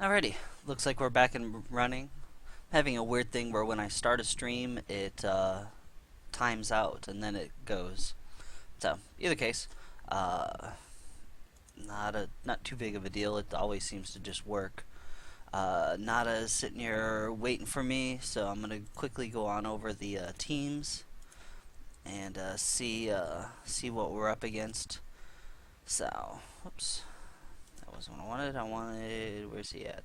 Alrighty, looks like we're back and running. Having a weird thing where when I start a stream, it times out and then it goes. So, either case, uh, not too big of a deal. It always seems to just work. Nada is sitting here waiting for me, so I'm gonna quickly go on over the teams and see what we're up against. So, whoops, that wasn't what I wanted. Where's he at?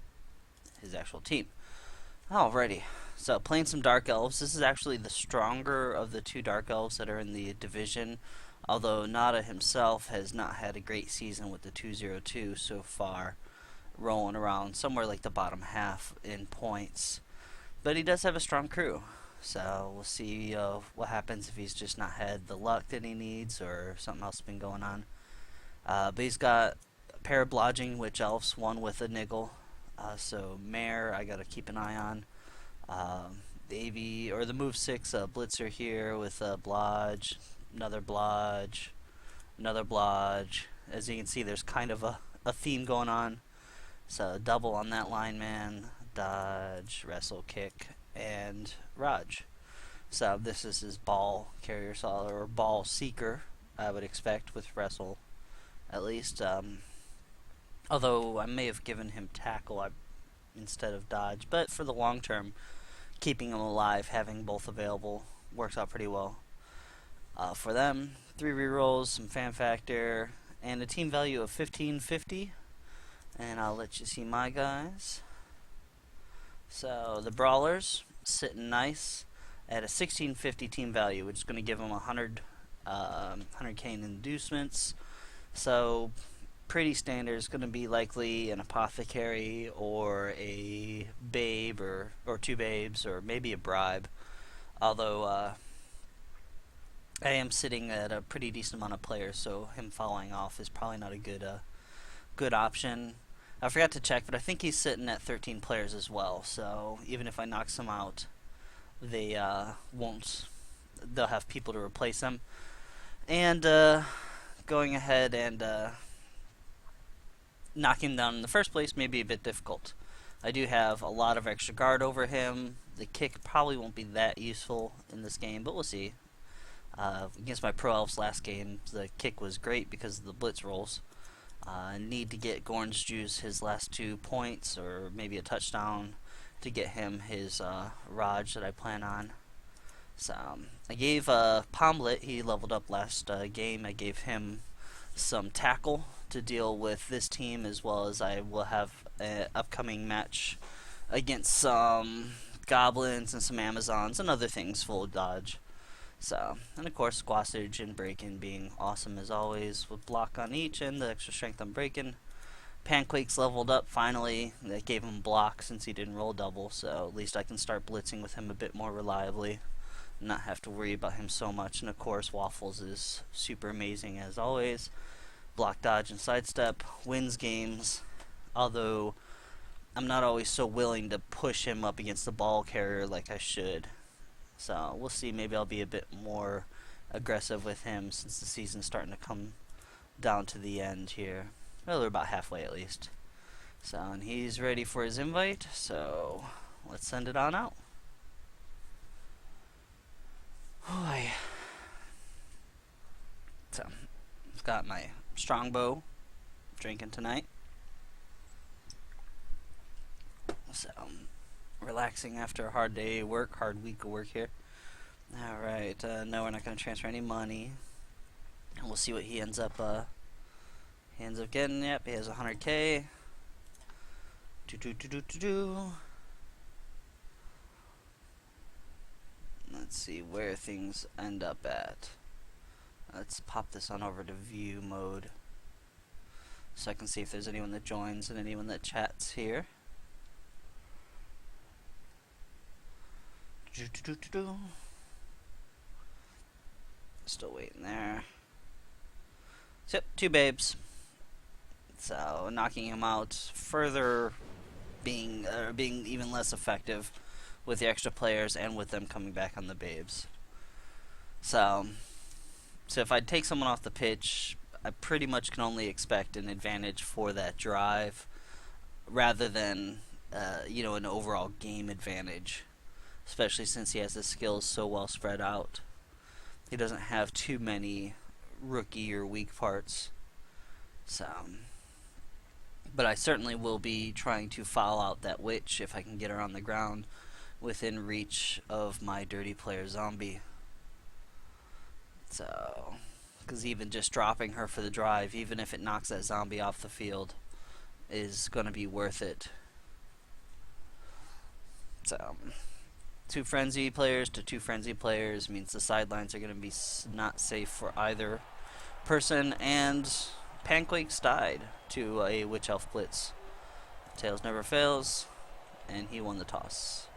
His actual team. Alrighty, so playing some Dark Elves. This is actually the stronger of the two Dark Elves that are in the division, although Nada himself has not had a great season with the 202 so far, rolling around somewhere like the bottom half in points. But he does have a strong crew, so we'll see what happens if he's just not had the luck that he needs or something else has been going on. But he's got a pair of Blodging Witch Elves, one with a Niggle. So Mare, I gotta keep an eye on. The AV or the move 6 Blitzer here with Blodge, another Blodge, another Blodge. As you can see, there's kind of a theme going on. So double on that lineman, dodge, wrestle, kick, and Raj. So this is his ball carrier or ball seeker, I would expect with wrestle, at least. Although I may have given him tackle instead of dodge, but for the long term, keeping him alive, having both available, works out pretty well. For them, 3 rerolls, some fan factor, and a team value of 1550. And I'll let you see my guys. So the Brawlers sitting nice at a 1650 team value, which is going to give them 100k in inducements. So pretty standard. Is going to be likely an apothecary or a babe or 2 babes or maybe a bribe. Although I am sitting at a pretty decent amount of players, so him falling off is probably not a good option. I forgot to check, but I think he's sitting at 13 players as well. So even if I knock some out, they won't. They'll have people to replace them. And going ahead and knock him down in the first place may be a bit difficult. I do have a lot of extra guard over him. The kick probably won't be that useful in this game, but we'll see. Against my Pro Elves last game, the kick was great because of the blitz rolls. Need to get Gorn's Juice his last 2 points or maybe a touchdown to get him his Raj that I plan on. So I gave Pomlet, he leveled up last game, I gave him some tackle to deal with this team, as well as I will have an upcoming match against some goblins and some Amazons and other things full of dodge. So, and of course Squassage and Breakin' being awesome as always with block on each and the extra strength on Breakin'. Panquake's leveled up finally. That gave him block since he didn't roll double, so at least I can start blitzing with him a bit more reliably. Not have to worry about him so much. And of course Waffles is super amazing as always. Block, dodge, and sidestep wins games, although I'm not always so willing to push him up against the ball carrier like I should. So we'll see, maybe I'll be a bit more aggressive with him since the season's starting to come down to the end here. Well, we're about halfway at least. So, and he's ready for his invite, so let's send it on out. Boy. So, I've got my strongbow drinking tonight. So, relaxing after a hard day of work, hard week of work here. Alright, no, we're not going to transfer any money. And we'll see what he ends up getting. Yep, he has 100k. Let's see where things end up at. Let's pop this on over to view mode so I can see if there's anyone that joins and anyone that chats here. Still waiting there. So, 2 babes. So, knocking him out further, being even less effective with the extra players and with them coming back on the babes. So if I take someone off the pitch, I pretty much can only expect an advantage for that drive. rather than an overall game advantage, especially since he has his skills so well spread out. He doesn't have too many rookie or weak parts. So, but I certainly will be trying to foul out that witch if I can get her on the ground within reach of my dirty player zombie. So, because even just dropping her for the drive, even if it knocks that zombie off the field, is going to be worth it. So, 2 frenzy players to 2 frenzy players means the sidelines are going to be not safe for either person, and Panquakes died to a Witch Elf Blitz. Tails never fails, and he won the toss.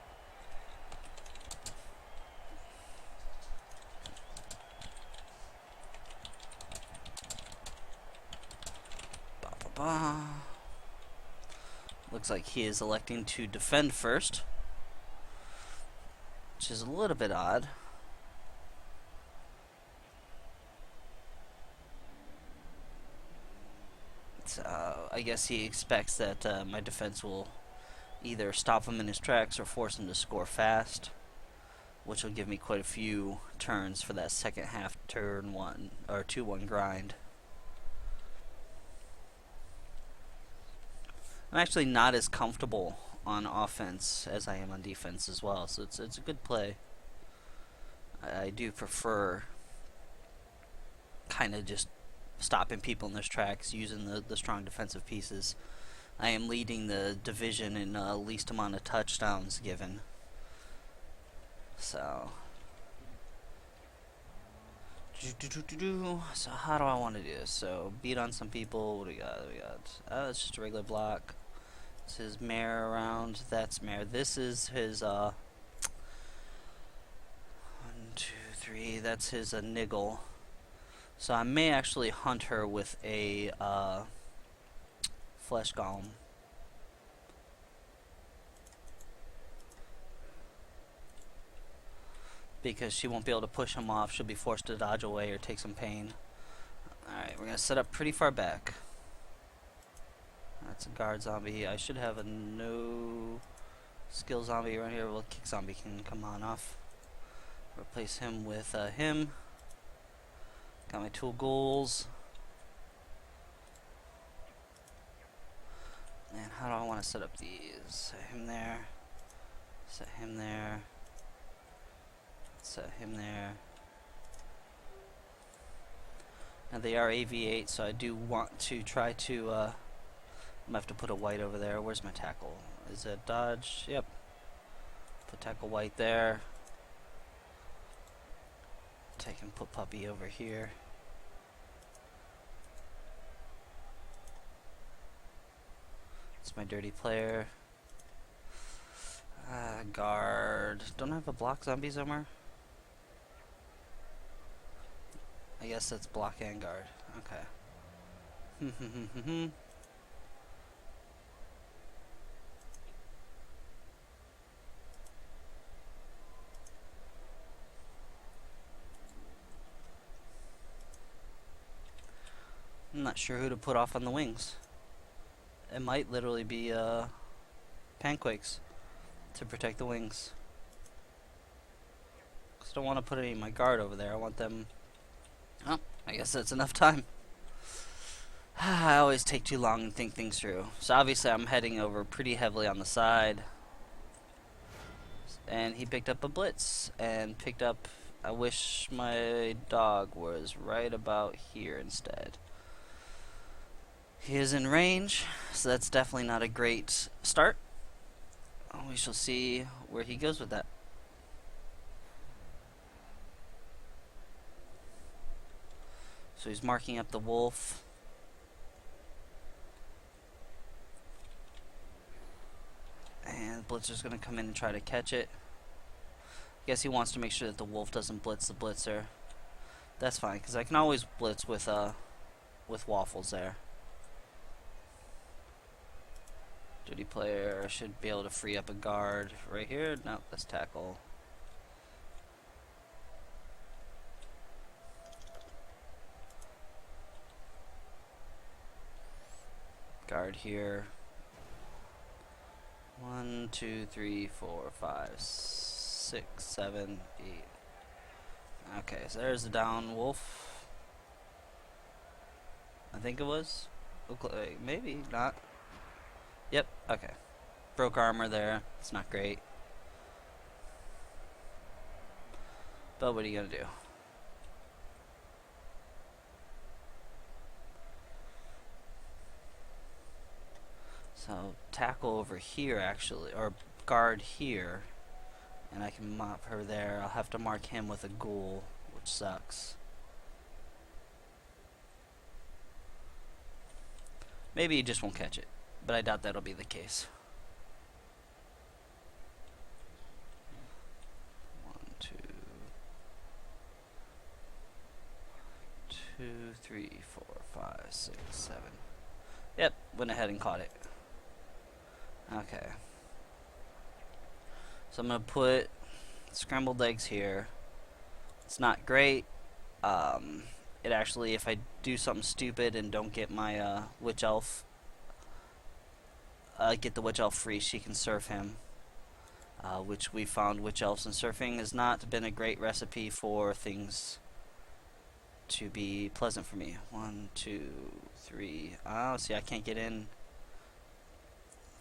Ba ba ba. Looks like he is electing to defend first, which is a little bit odd. So I guess he expects that my defense will either stop him in his tracks or force him to score fast, which will give me quite a few turns for that second half turn 1 or 2-1 grind. I'm actually not as comfortable on offense as I am on defense as well, so it's a good play. I do prefer kind of just stopping people in their tracks, using the strong defensive pieces. I am leading the division in least amount of touchdowns given. So how do I want to do this? So beat on some people. What do we got? It's just a regular block. It's his mare around. That's mare. This is his 1, 2, 3. That's his niggle. So I may actually hunt her with a flesh golem. Because she won't be able to push him off. She'll be forced to dodge away or take some pain. Alright, we're going to set up pretty far back. That's a guard zombie. I should have a no skill zombie around here. Well, kick zombie can come on off. Replace him with him. Got my 2 goals. And how do I want to set up these? Set him there. Set him there. Set him there. Now they are AV8, so I do want to try to I'm gonna have to put a white over there. Where's my tackle? Is it dodge? Yep. Put tackle white there. Take and put puppy over here. It's my dirty player. Guard. Don't I have a block zombie somewhere? I guess that's block and guard. Okay. I'm not sure who to put off on the wings. It might literally be Panquakes to protect the wings. Because I don't want to put any of my guard over there. I want them... Oh, I guess that's enough time. I always take too long and think things through. So obviously I'm heading over pretty heavily on the side. And he picked up a blitz. And picked up... I wish my dog was right about here instead. He is in range, so that's definitely not a great start. We shall see where he goes with that. So he's marking up the wolf. And Blitzer's going to come in and try to catch it. I guess he wants to make sure that the wolf doesn't blitz the blitzer. That's fine, because I can always blitz with waffles there. Dirty player should be able to free up a guard right here. Nope, that's tackle. Guard here. 1, 2, 3, 4, 5, 6, 7, 8. Okay, so there's the down wolf. I think it was. Maybe not. Yep, okay. Broke armor there. It's not great. But what are you gonna do? So tackle over here actually, or guard here, and I can mop her there. I'll have to mark him with a ghoul, which sucks. Maybe he just won't catch it, but I doubt that'll be the case. 1, 2, 2, 3, 4, 5, 6, 7. Yep, went ahead and caught it. Okay. So I'm gonna put scrambled eggs here. It's not great. It actually, if I do something stupid and don't get my witch elf, get the witch elf free, she can surf him. Which we found witch elves and surfing has not been a great recipe for things to be pleasant for me. 1, 2, 3. Oh, see, I can't get in.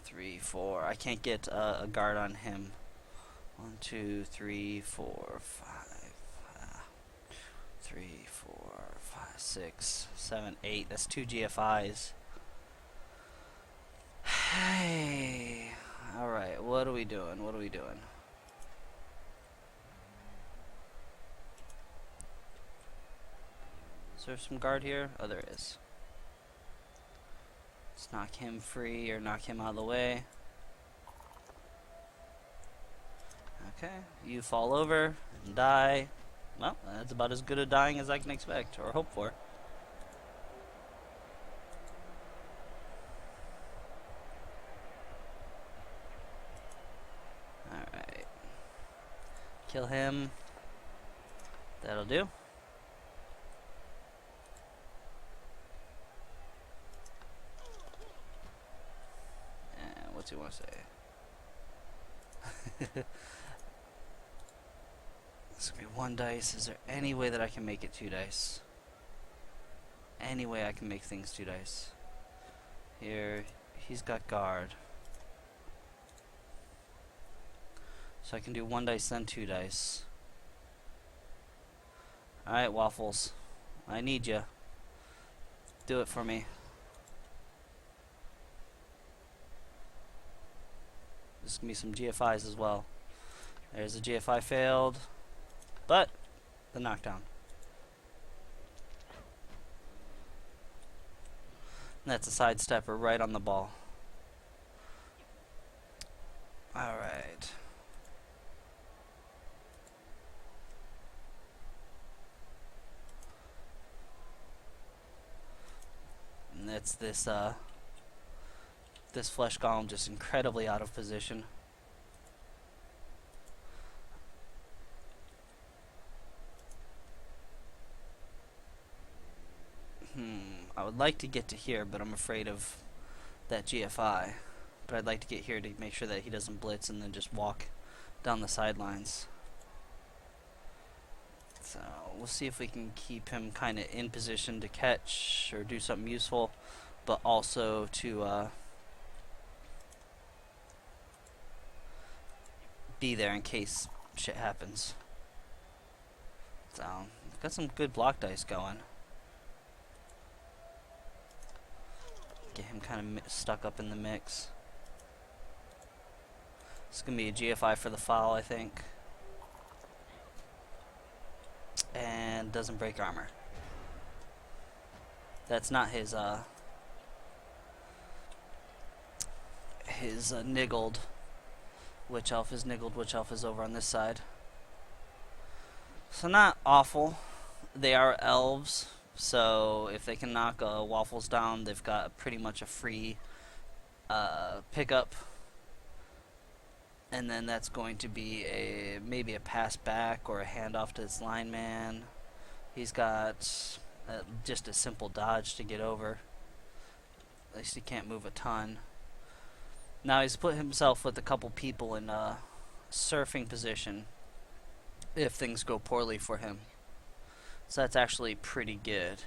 3, 4. I can't get a guard on him. 1, 2, 3, 4, 5. 3, 4, 5, 6, 7, 8. That's 2 GFIs. Hey. Alright, what are we doing? What are we doing? Is there some guard here? Oh, there is. Let's knock him free or knock him out of the way. Okay, you fall over and die. Well, that's about as good a dying as I can expect or hope for. Alright. Kill him. That'll do. And what's he want to say? It's gonna be 1 dice. Is there any way that I can make it 2 dice? Any way I can make things 2 dice? Here, he's got guard. So I can do 1 dice, then 2 dice. Alright, Waffles. I need you. Do it for me. There's gonna be some GFIs as well. There's a GFI failed. But the knockdown. And that's a sidestepper right on the ball. Alright. And that's this flesh golem just incredibly out of position. I would like to get to here, but I'm afraid of that GFI. But I'd like to get here to make sure that he doesn't blitz and then just walk down the sidelines. So we'll see if we can keep him kind of in position to catch or do something useful, but also to be there in case shit happens. So we've got some good block dice going. Get him kind of stuck up in the mix. It's gonna be a GFI for the foul, I think. And doesn't break armor. That's not his niggled witch elf. His niggled witch elf is over on this side. So not awful. They are elves, so if they can knock Waffles down, they've got pretty much a free pickup. And then that's going to be maybe a pass back or a handoff to his lineman. He's got just a simple dodge to get over. At least he can't move a ton. Now he's put himself with a couple people in a surfing position if things go poorly for him. So that's actually pretty good.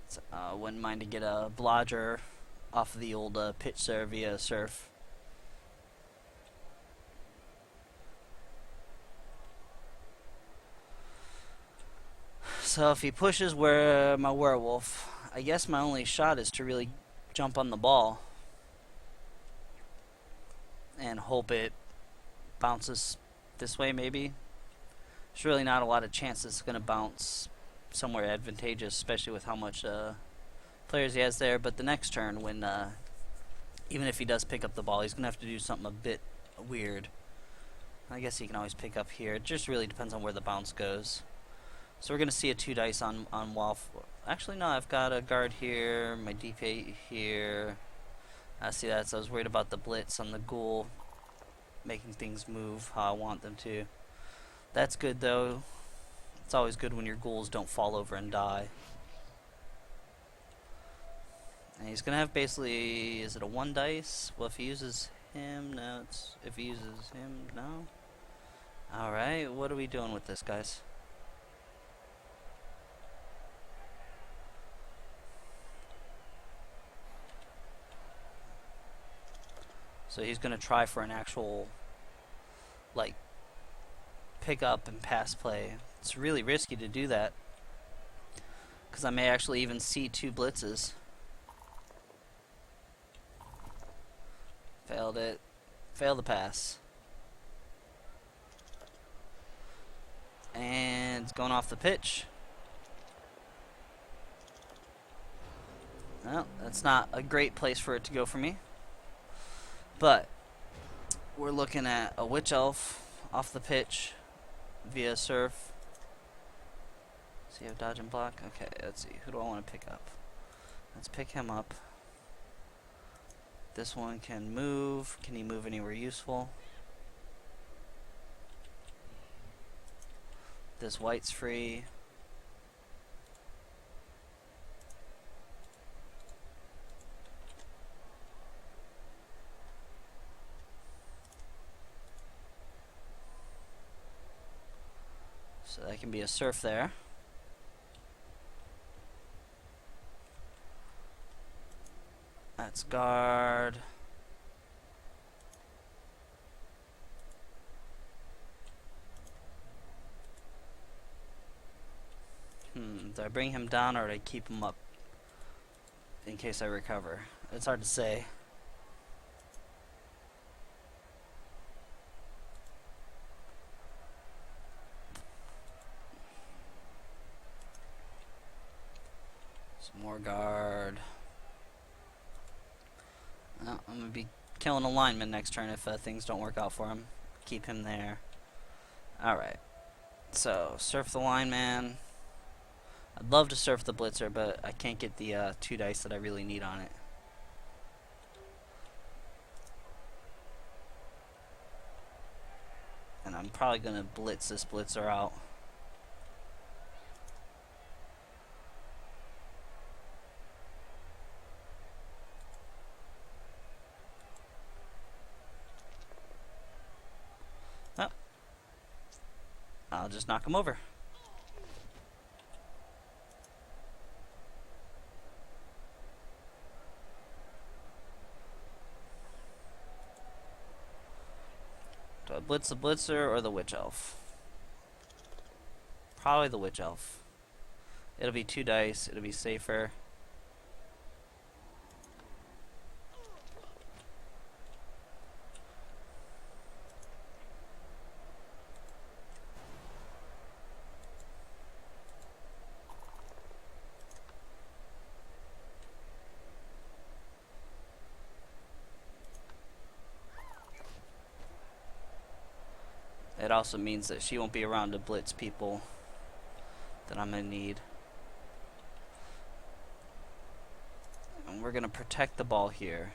So, wouldn't mind to get a blodger off of the old pitch serve via surf. So if he pushes where my werewolf, I guess my only shot is to really jump on the ball and hope it bounces this way maybe. There's really not a lot of chance it's going to bounce somewhere advantageous, especially with how much players he has there. But the next turn, when even if he does pick up the ball, he's going to have to do something a bit weird. I guess he can always pick up here. It just really depends on where the bounce goes. So we're going to see a 2 dice on Wolf. Actually, no, I've got a guard here, my DP here. I see that, so I was worried about the blitz on the ghoul making things move how I want them to. That's good, though. It's always good when your ghouls don't fall over and die. And he's going to have basically, is it a 1 dice? Well, if he uses him, no, it's, if he uses him, no. Alright, what are we doing with this, guys? So he's going to try for an actual, like, pick up and pass play. It's really risky to do that, because I may actually even see 2 blitzes. Failed it. Failed the pass. And it's going off the pitch. Well, that's not a great place for it to go for me. But we're looking at a witch elf off the pitch via surf. So you have dodge and block. Okay, let's see. Who do I want to pick up? Let's pick him up. This one can move. Can he move anywhere useful? This white's free. So that can be a surf there. That's guard. Do I bring him down or do I keep him up in case I recover? It's hard to say. Some more guard. Well, I'm going to be killing a lineman next turn if things don't work out for him. Keep him there. Alright. So, surf the lineman. I'd love to surf the blitzer, but I can't get the 2 dice that I really need on it. And I'm probably going to blitz this blitzer out. Oh. I'll just knock him over. Do I blitz the blitzer or the witch elf? Probably the witch elf. It'll be 2 dice. It'll be safer. It also means that she won't be around to blitz people that I'm going to need. And we're going to protect the ball here.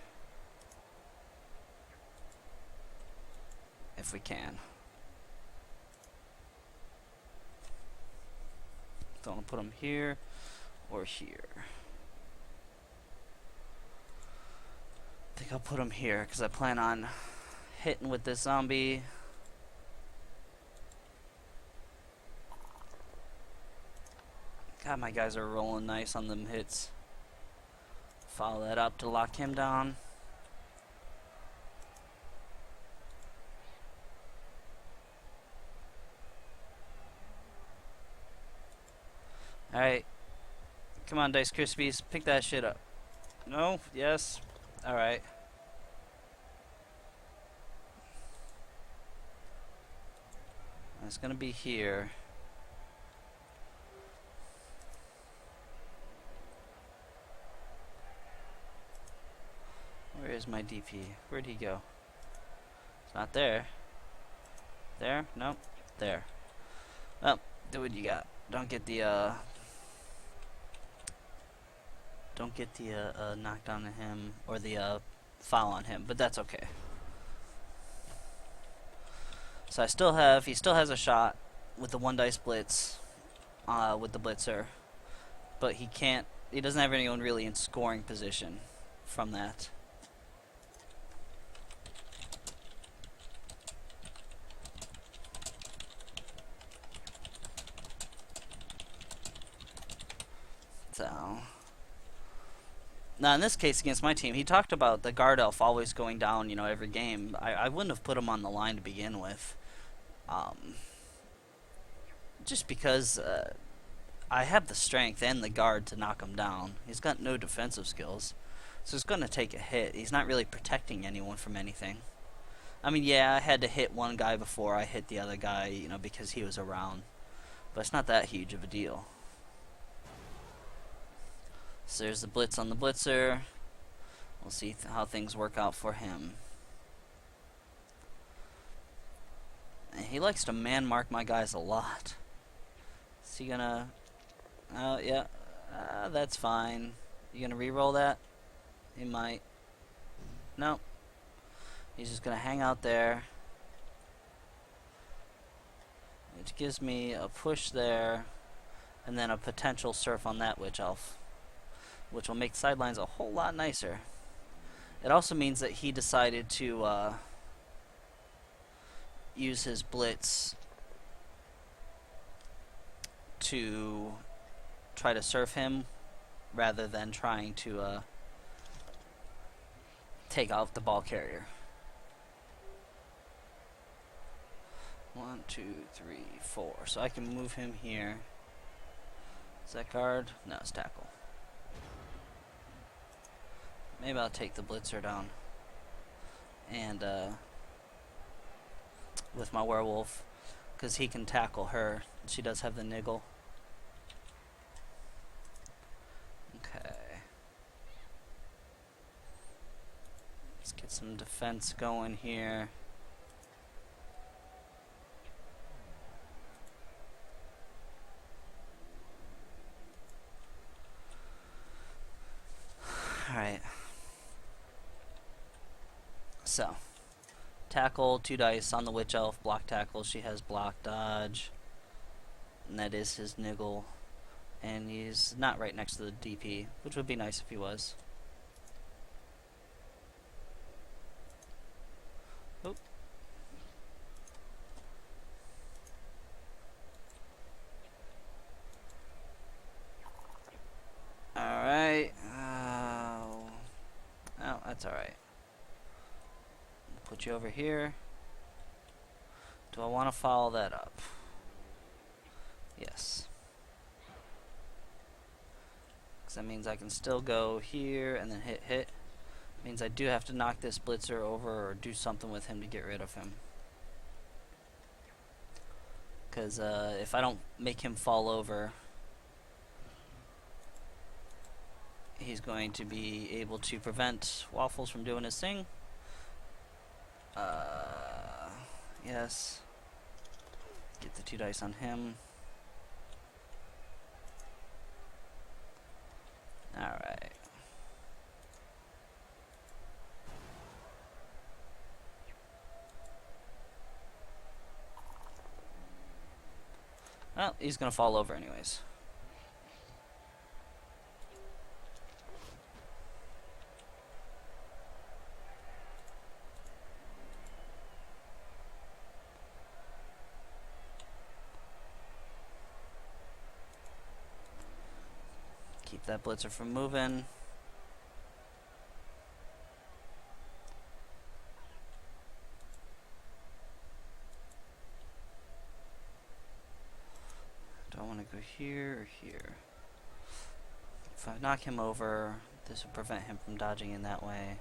If we can. Don't want to put him here or here. I think I'll put him here because I plan on hitting with this zombie. God, my guys are rolling nice on them hits. Follow that up to lock him down. Alright. Come on, Dice Krispies. Pick that shit up. No? Yes? Alright. It's gonna be here. Where is my DP? Where'd he go? It's not there. There? Nope. There. Well, do what you got. Don't get the knockdown on him or the foul on him, but that's okay. So he still has a shot with the 1 dice blitz with the blitzer, but he doesn't have anyone really in scoring position from that. So now in this case against my team, he talked about the guard elf always going down, you know, every game. I wouldn't have put him on the line to begin with, just because I have the strength and the guard to knock him down. He's got no defensive skills, so he's going to take a hit. He's not really protecting anyone from anything. I mean, yeah, I had to hit one guy before I hit the other guy, you know, because he was around, but it's not that huge of a deal. So there's the blitz on the blitzer. We'll see how things work out for him. And he likes to man mark my guys a lot. Is he gonna... Oh, yeah. That's fine. You gonna re-roll that? He might. Nope. He's just gonna hang out there. Which gives me a push there. And then a potential surf on that witch elf, which will make sidelines a whole lot nicer. It also means that he decided to use his blitz to try to surf him rather than trying to take out the ball carrier. 1, 2, 3, 4. So I can move him here. Is that guard? No, it's tackle. Maybe I'll take the blitzer down. And with my werewolf, because he can tackle her. She does have the niggle. Okay. Let's get some defense going here. Alright. So, tackle, 2 dice on the witch elf, block tackle. She has block dodge, and that is his niggle. And he's not right next to the DP, which would be nice if he was. Oop. Alright. Oh, that's alright. Put you over here. Do I want to follow that up? Yes. Because that means I can still go here and then hit. Means I do have to knock this blitzer over or do something with him to get rid of him. Because if I don't make him fall over, he's going to be able to prevent Waffles from doing his thing. Yes. Get the 2 dice on him. Alright. Well, he's gonna fall over anyways. keep that blitzer from moving. Do I want to go here or here? If I knock him over, this will prevent him from dodging in that way.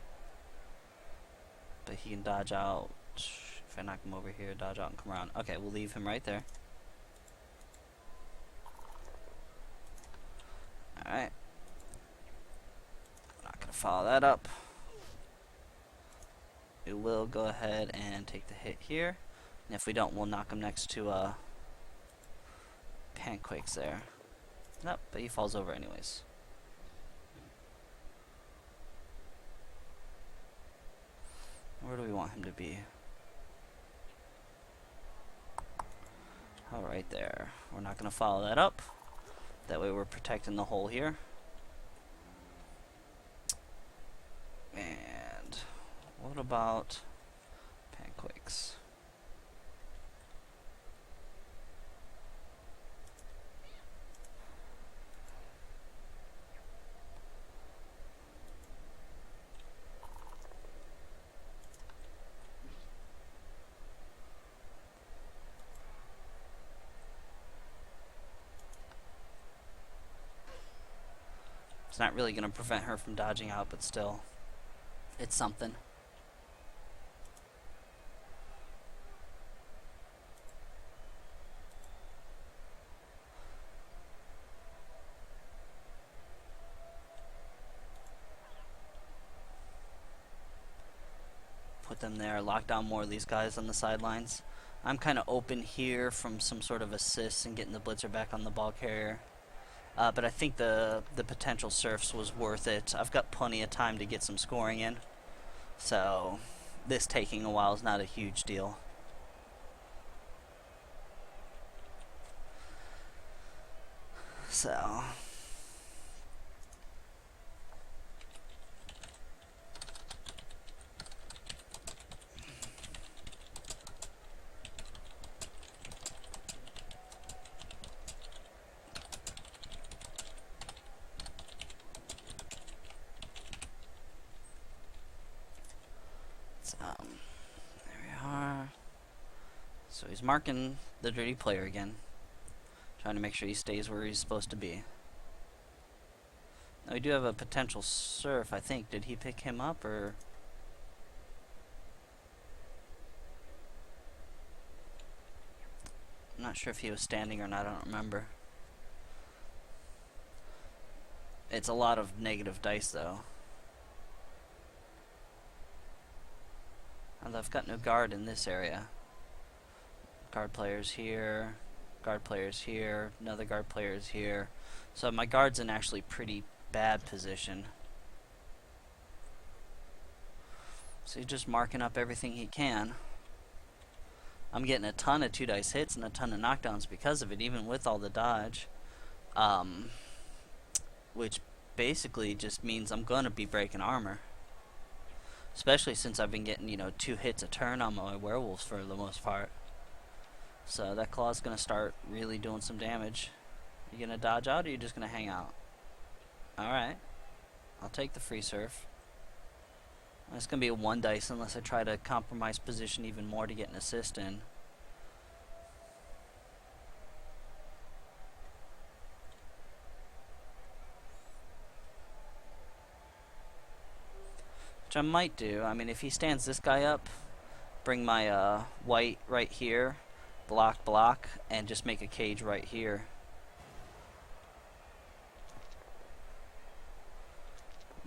But he can dodge out. If I knock him over here, dodge out and come around. Okay, we'll leave him right there. Alright. I'm not going to follow that up. We will go ahead and take the hit here. And if we don't, we'll knock him next to Pancakes there. Nope, but he falls over anyways. Where do we want him to be? Oh, right there. We're not going to follow that up. That way we're protecting the hole here. And what about Pancakes? It's not really going to prevent her from dodging out, but still, it's something. Put them there, lock down more of these guys on the sidelines. I'm kind of open here from some sort of assist and getting the blitzer back on the ball carrier. But I think the potential surfs was worth it. I've got plenty of time to get some scoring in. So this taking a while is not a huge deal. So there we are. So he's marking the dirty player again, trying to make sure he stays where he's supposed to be. Now we do have a potential surf, I think. Did he pick him up, or? I'm not sure if he was standing or not, I don't remember. It's a lot of negative dice though. And I've got no guard in this area. Guard players here, guard players here, another guard players here. So my guard's in actually pretty bad position. So he's just marking up everything he can. I'm getting a ton of 2-dice hits and a ton of knockdowns because of it, even with all the dodge. Which basically just means I'm going to be breaking armor. Especially since I've been getting, 2 hits a turn on my werewolves for the most part. So that claw's going to start really doing some damage. You going to dodge out, or are you just going to hang out? Alright. I'll take the free surf. It's going to be a 1 dice unless I try to compromise position even more to get an assist in. Which I might do. I mean, if he stands this guy up, bring my white right here, block, and just make a cage right here.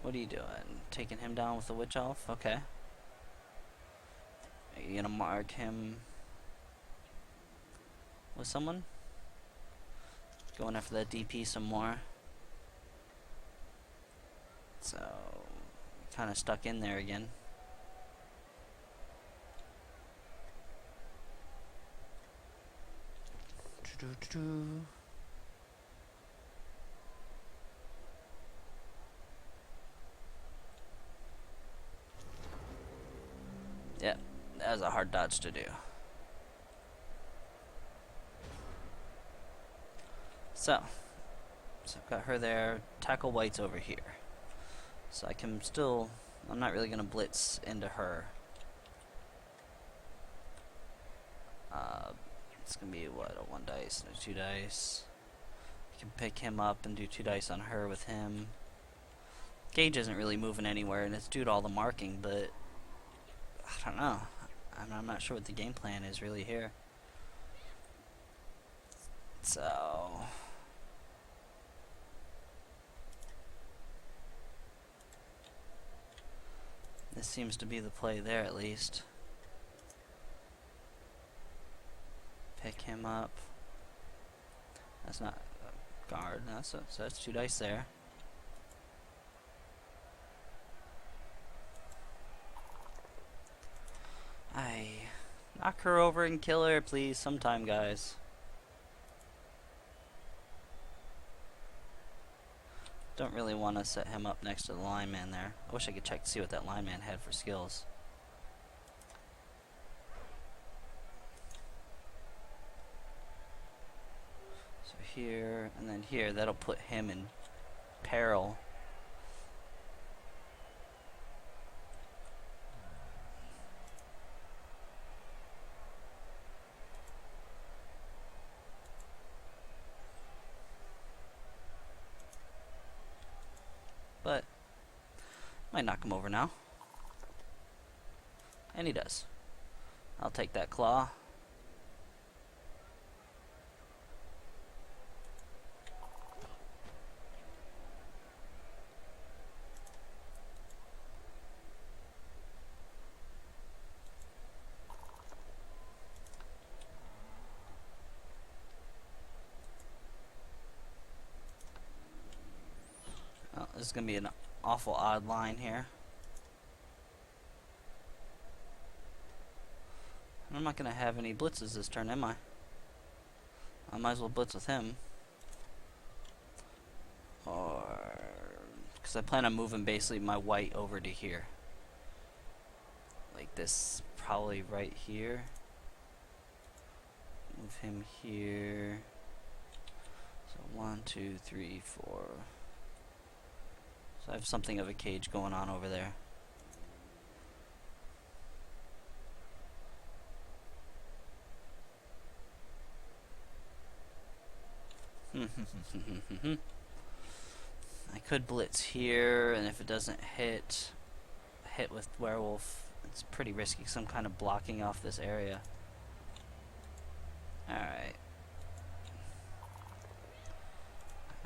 What are you doing? Taking him down with the witch elf? Okay. Are you gonna mark him with someone? Going after that DP some more. So kind of stuck in there again. Yep, that was a hard dodge to do. So, So I've got her there. Tackle white's over here. So I can still... I'm not really going to blitz into her. It's going to be, what, a 1 dice and a 2 dice. I can pick him up and do 2 dice on her with him. Gage isn't really moving anywhere, and it's due to all the marking, but... I don't know. I'm not sure what the game plan is really here. So... this seems to be the play there, at least. Pick him up. That's not a guard. No, so that's 2 dice there. Knock her over and kill her, please, sometime, guys. Don't really want to set him up next to the lineman there. I wish I could check to see what that lineman had for skills. So here, and then here, that'll put him in peril. But might knock him over now. And he does. I'll take that claw. Oh, this is going to be an awful odd line here. I'm not going to have any blitzes this turn, am I? I might as well blitz with him. Or... because I plan on moving basically my white over to here. Like this, probably right here. Move him here. So 1, 2, 3, 4... so I have something of a cage going on over there. I could blitz here, and if it doesn't hit with werewolf, it's pretty risky because I'm kind of blocking off this area. Alright.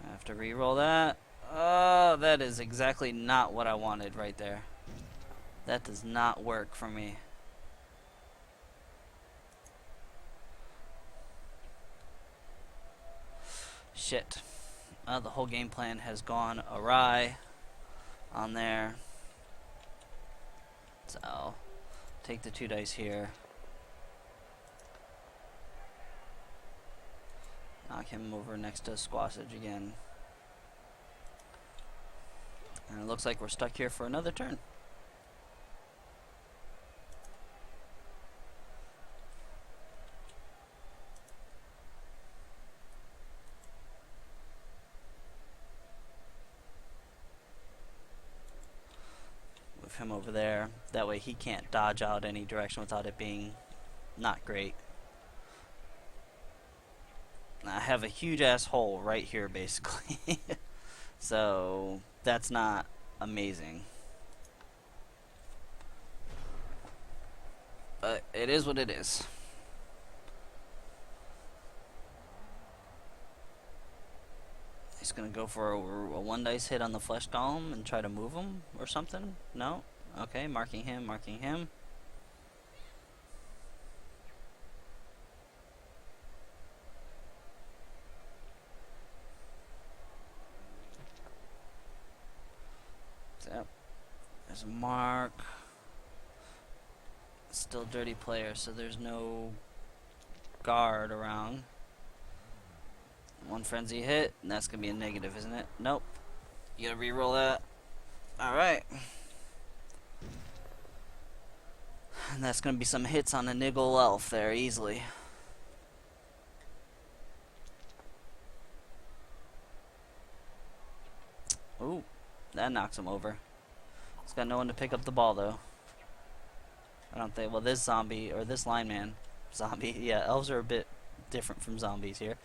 I have to re-roll that. Oh, that is exactly not what I wanted right there. That does not work for me. Shit. The whole game plan has gone awry on there. So, take the 2 dice here. Knock him over next to Squassage again. And it looks like we're stuck here for another turn. Move him over there. That way he can't dodge out any direction without it being not great. I have a huge ass hole right here basically. So that's not amazing. But it is what it is. He's gonna go for a 1 dice hit on the flesh golem and try to move him or something? No? Okay, marking him, marking him. Yep. There's a mark. Still dirty player, so there's no guard around. 1 frenzy hit, and that's gonna be a negative, isn't it? Nope. You gotta re-roll that. Alright. And that's gonna be some hits on the niggle elf there easily. that knocks him over. He's got no one to pick up the ball though. I don't think. Well, this zombie or this lineman, zombie. Yeah, elves are a bit different from zombies here.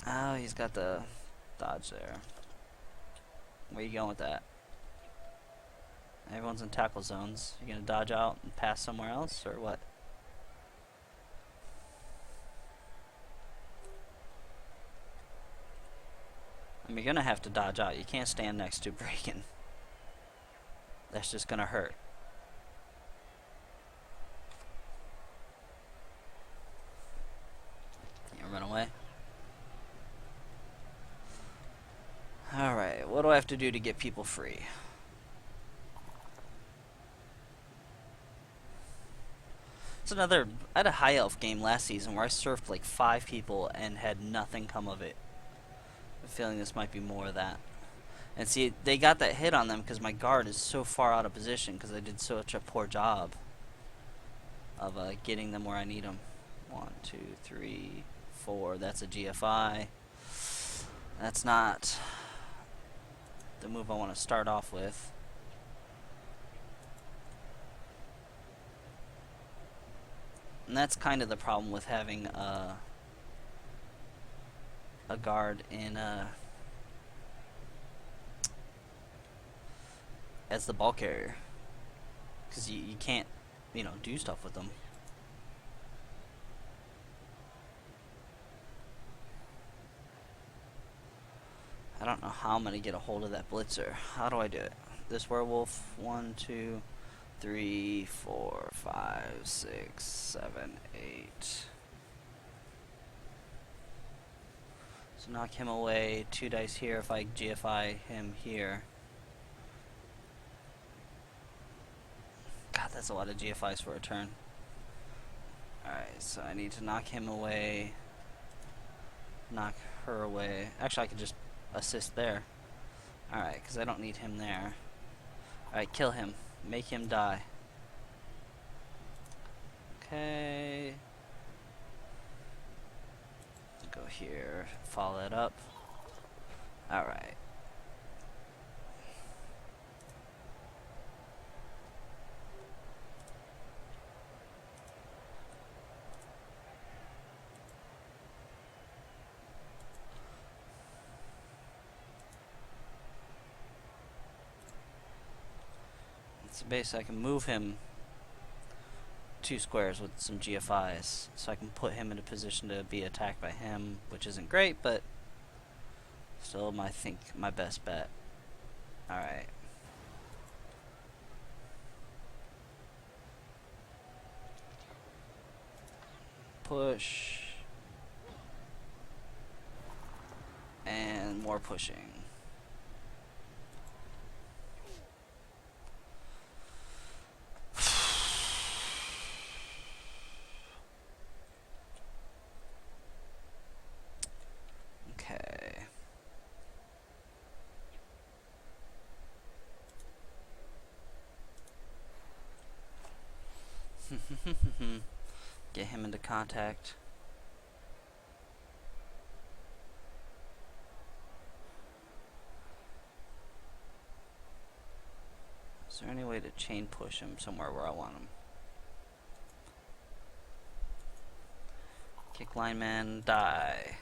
Oh, he's got the dodge there. Where you going with that? Everyone's in tackle zones. You gonna dodge out and pass somewhere else, or what? I mean, you're gonna have to dodge out. You can't stand next to breaking. That's just gonna hurt. You run away. Alright, what do I have to do to get people free? It's another. I had a high elf game last season where I surfed like 5 people and had nothing come of it. I'm feeling this might be more of that. And see, they got that hit on them because my guard is so far out of position because I did such a poor job of getting them where I need them. 1, 2, 3, 4. That's a GFI. That's not the move I want to start off with. And that's kind of the problem with having a guard in as the ball carrier, because you can't, you know, do stuff with them. I don't know how I'm gonna get a hold of that blitzer. How do I do it? This werewolf. 1, 2, 3, 4, 5, 6, 7, 8. So knock him away. 2 dice here if I GFI him here. God, that's a lot of GFIs for a turn. Alright, so I need to knock him away. Knock her away. Actually, I could just assist there. Alright, because I don't need him there. Alright, kill him. Make him die. Okay. Go here. Follow that up. Alright. So basically I can move him 2 squares with some GFIs, so I can put him in a position to be attacked by him, which isn't great, but still I think my best bet. Alright. Push. And more pushing. Get him into contact. Is there any way to chain push him somewhere where I want him? Kick lineman, die.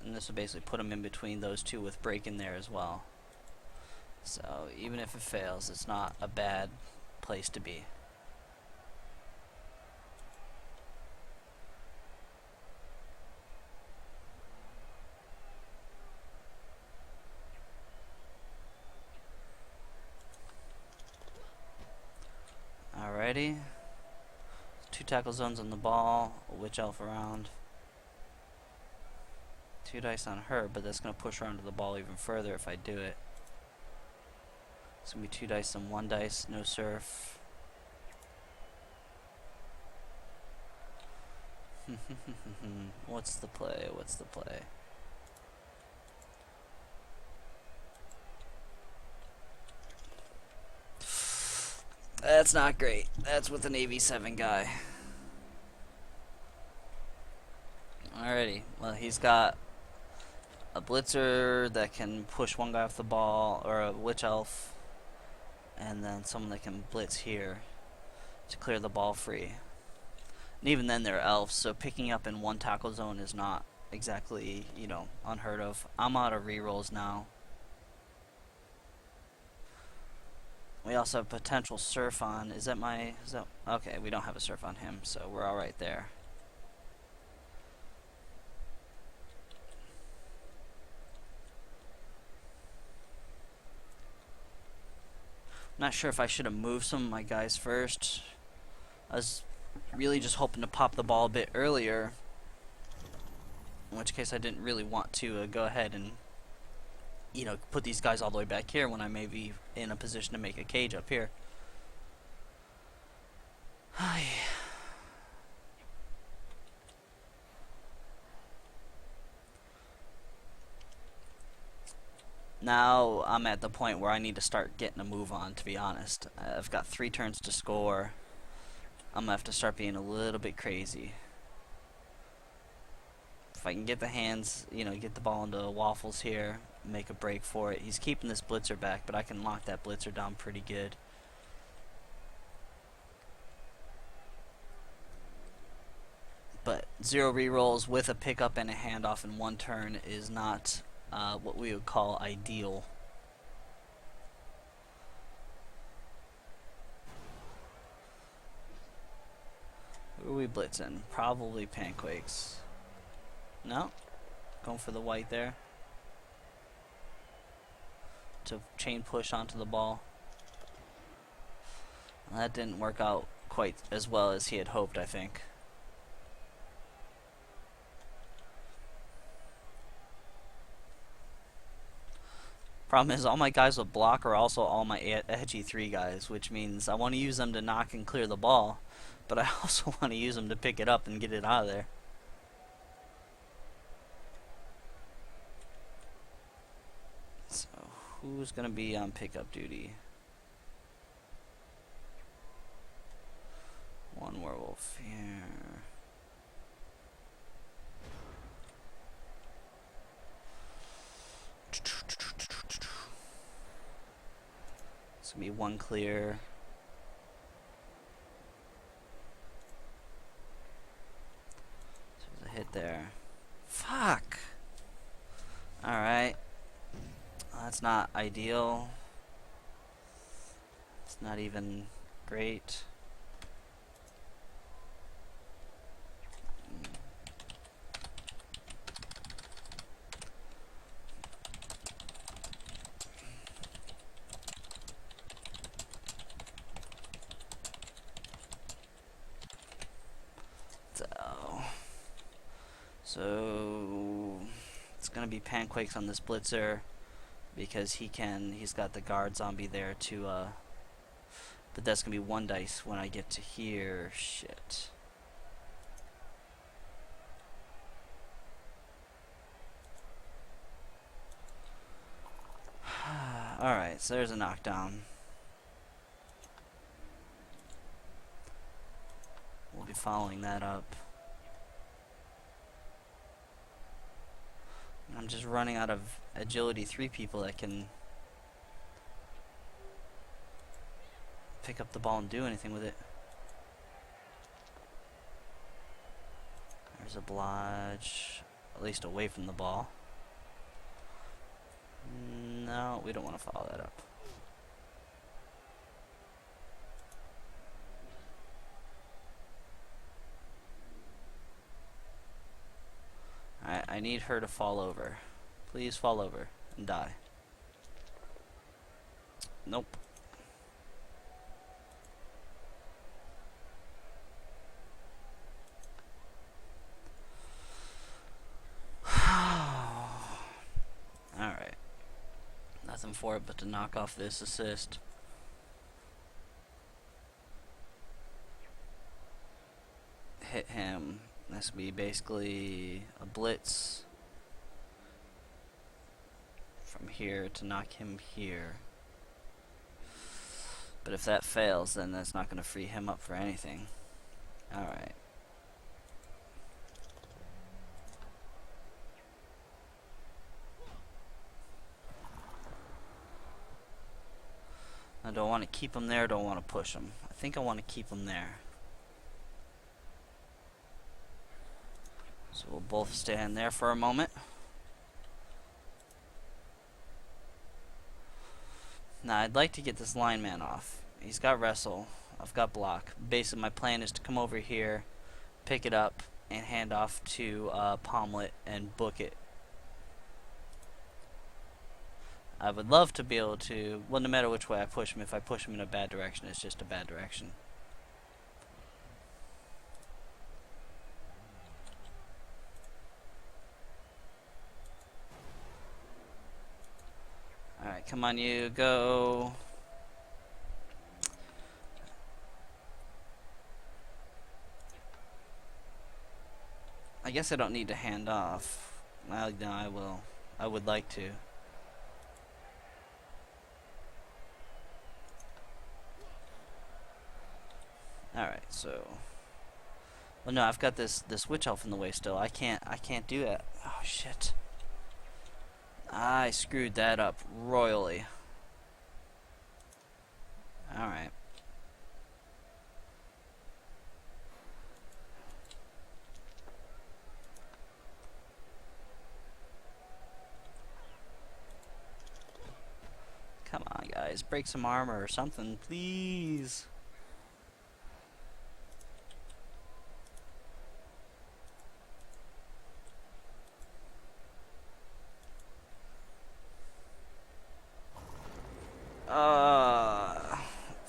And this will basically put him in between those two with break in there as well. So even if it fails, it's not a bad place to be. Alrighty. 2 tackle zones on the ball, a witch elf around. 2 dice on her, but that's going to push her onto the ball even further if I do it. It's going to be 2 dice and 1 dice, no surf. What's the play? What's the play? That's not great. That's with an AV7 guy. Alrighty. Well, he's got a blitzer that can push one guy off the ball, or a witch elf, and then someone that can blitz here to clear the ball free. And even then, they're elves, so picking up in one tackle zone is not exactly, you know, unheard of. I'm out of rerolls now. We also have potential surf on. Is that okay? We don't have a surf on him, so we're all right there. Not sure if I should have moved some of my guys first. I was really just hoping to pop the ball a bit earlier, in which case I didn't really want to go ahead and, you know, put these guys all the way back here when I may be in a position to make a cage up here. Now I'm at the point where I need to start getting a move on, to be honest. I've got 3 turns to score. I'm gonna have to start being a little bit crazy. If I can get the hands, you know, get the ball into waffles here, make a break for it. He's keeping this blitzer back, but I can lock that blitzer down pretty good. But 0 rerolls with a pickup and a handoff in 1 turn is not what we would call ideal. Who are we blitzing? Probably pancakes. No? Going for the white there. To chain push onto the ball. That didn't work out quite as well as he had hoped, I think. Problem is, all my guys with block are also all my edgy 3 guys, which means I want to use them to knock and clear the ball, but I also want to use them to pick it up and get it out of there. So, who's going to be on pickup duty? One werewolf here. It's going to be 1 clear. So there's a hit there. Fuck! Alright. That's not ideal. It's not even great. So it's gonna be pancakes on this blitzer because he's got the guard zombie there to but that's gonna be 1 dice when I get to here. Shit. Alright, so there's a knockdown. We'll be following that up. I'm just running out of agility 3 people that can pick up the ball and do anything with it. There's a blodge, at least away from the ball. No, we don't want to follow that up. I need her to fall over. Please fall over and die. Nope. Alright. Nothing for it but to knock off this assist. Hit him. This will be basically a blitz from here to knock him here. But if that fails, then that's not going to free him up for anything. Alright. I don't want to keep him there, don't want to push him. I think I want to keep him there. So we'll both stand there for a moment. Now I'd like to get this lineman off. He's got wrestle. I've got block. Basically my plan is to come over here, pick it up, and hand off to Palmlet and book it. I would love to be able to, well, no matter which way I push him, if I push him in a bad direction, it's just a bad direction. Alright, come on you, go. I guess I don't need to hand off. Well, no, I will. I would like to. Alright, so, well, no, I've got this witch elf in the way still. I can't do that. Oh shit. I screwed that up royally. Alright. Come on, guys, break some armor or something, please.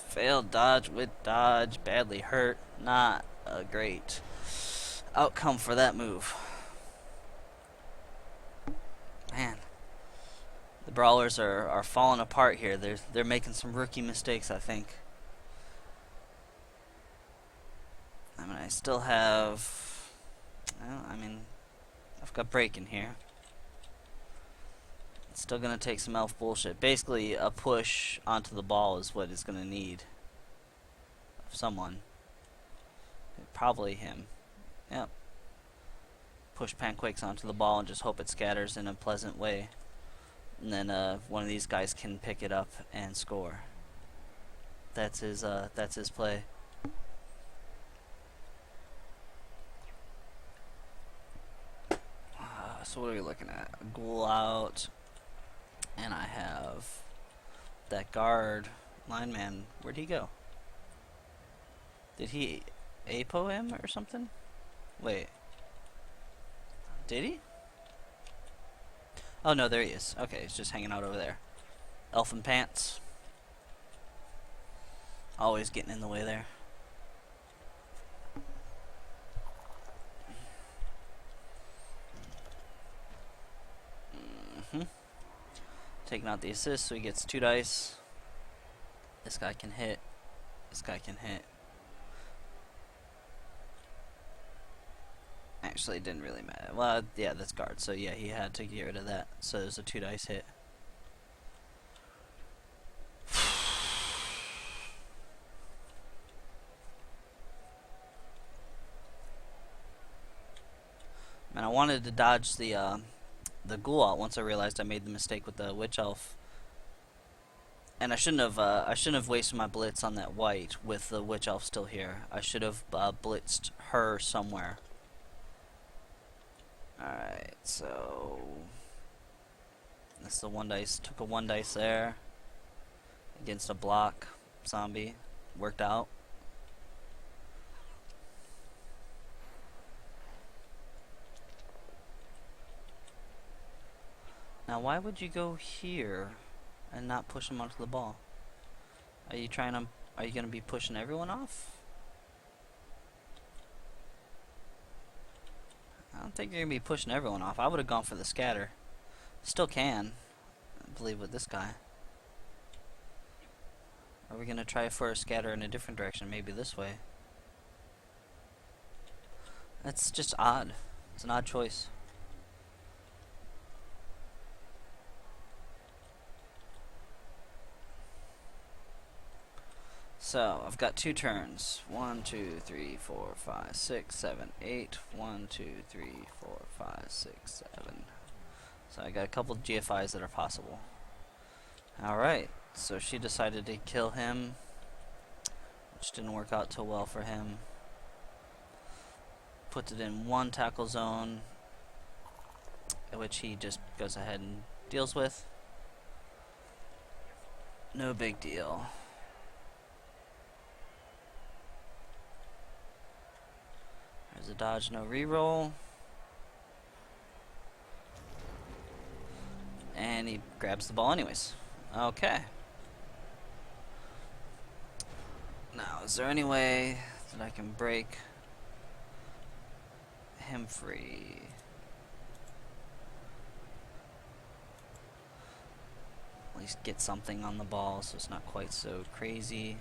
Failed dodge with dodge, badly hurt. Not a great outcome for that move. Man, the Brawlers are falling apart here. They're making some rookie mistakes, I think. I mean, I still have, well, I mean, I've got break in here. It's still gonna take some elf bullshit. Basically, a push onto the ball is what it's gonna need. Of someone. Probably him. Yep. Push Panquakes onto the ball and just hope it scatters in a pleasant way. And then one of these guys can pick it up and score. That's his play. So what are we looking at? A ghoul out. And I have that guard lineman. Where'd he go? Did he APO him or something? Wait. Did he? Oh no, there he is. Okay, he's just hanging out over there. Elfin pants. Always getting in the way there. Taking out the assist, so he gets 2 dice. This guy can hit. This guy can hit. Actually, it didn't really matter. Well, yeah, that's guard. So yeah, he had to get rid of that. So there's a 2 dice hit. And I wanted to dodge the ghoul out once I realized I made the mistake with the witch elf. And I shouldn't have wasted my blitz on that white with the witch elf still here. I should have blitzed her somewhere. Alright, so that's the 1 dice. Took a 1 dice there against a block zombie. Worked out. Now why would you go here and not push him onto the ball? Are you gonna be pushing everyone off? I don't think you're gonna be pushing everyone off. I would have gone for the scatter. Still can, I believe, with this guy. Are we gonna try for a scatter in a different direction? Maybe this way. That's just odd. It's an odd choice. So I've got 2 turns. 1, 2, 3, 4, 5, 6, 7, 8. 1, 2, 3, 4, 5, 6, 7. So I got a couple of GFIs that are possible. Alright, so she decided to kill him, which didn't work out too well for him. Puts it in 1 tackle zone, which he just goes ahead and deals with. No big deal. There's a dodge, no reroll. And he grabs the ball anyways. Okay. Now, is there any way that I can break him free? At least get something on the ball so it's not quite so crazy.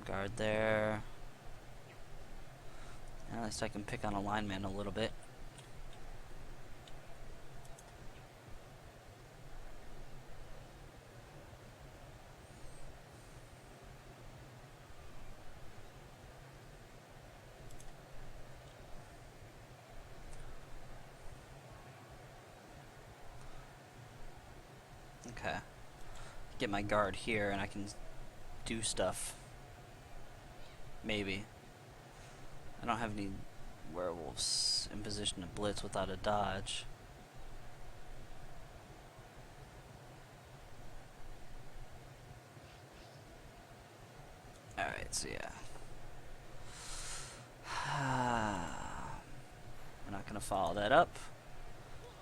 Guard there. At least I can pick on a lineman a little bit. Okay. Get my guard here and I can do stuff. Maybe. I don't have any werewolves in position to blitz without a dodge. Alright, so yeah. We're not going to follow that up,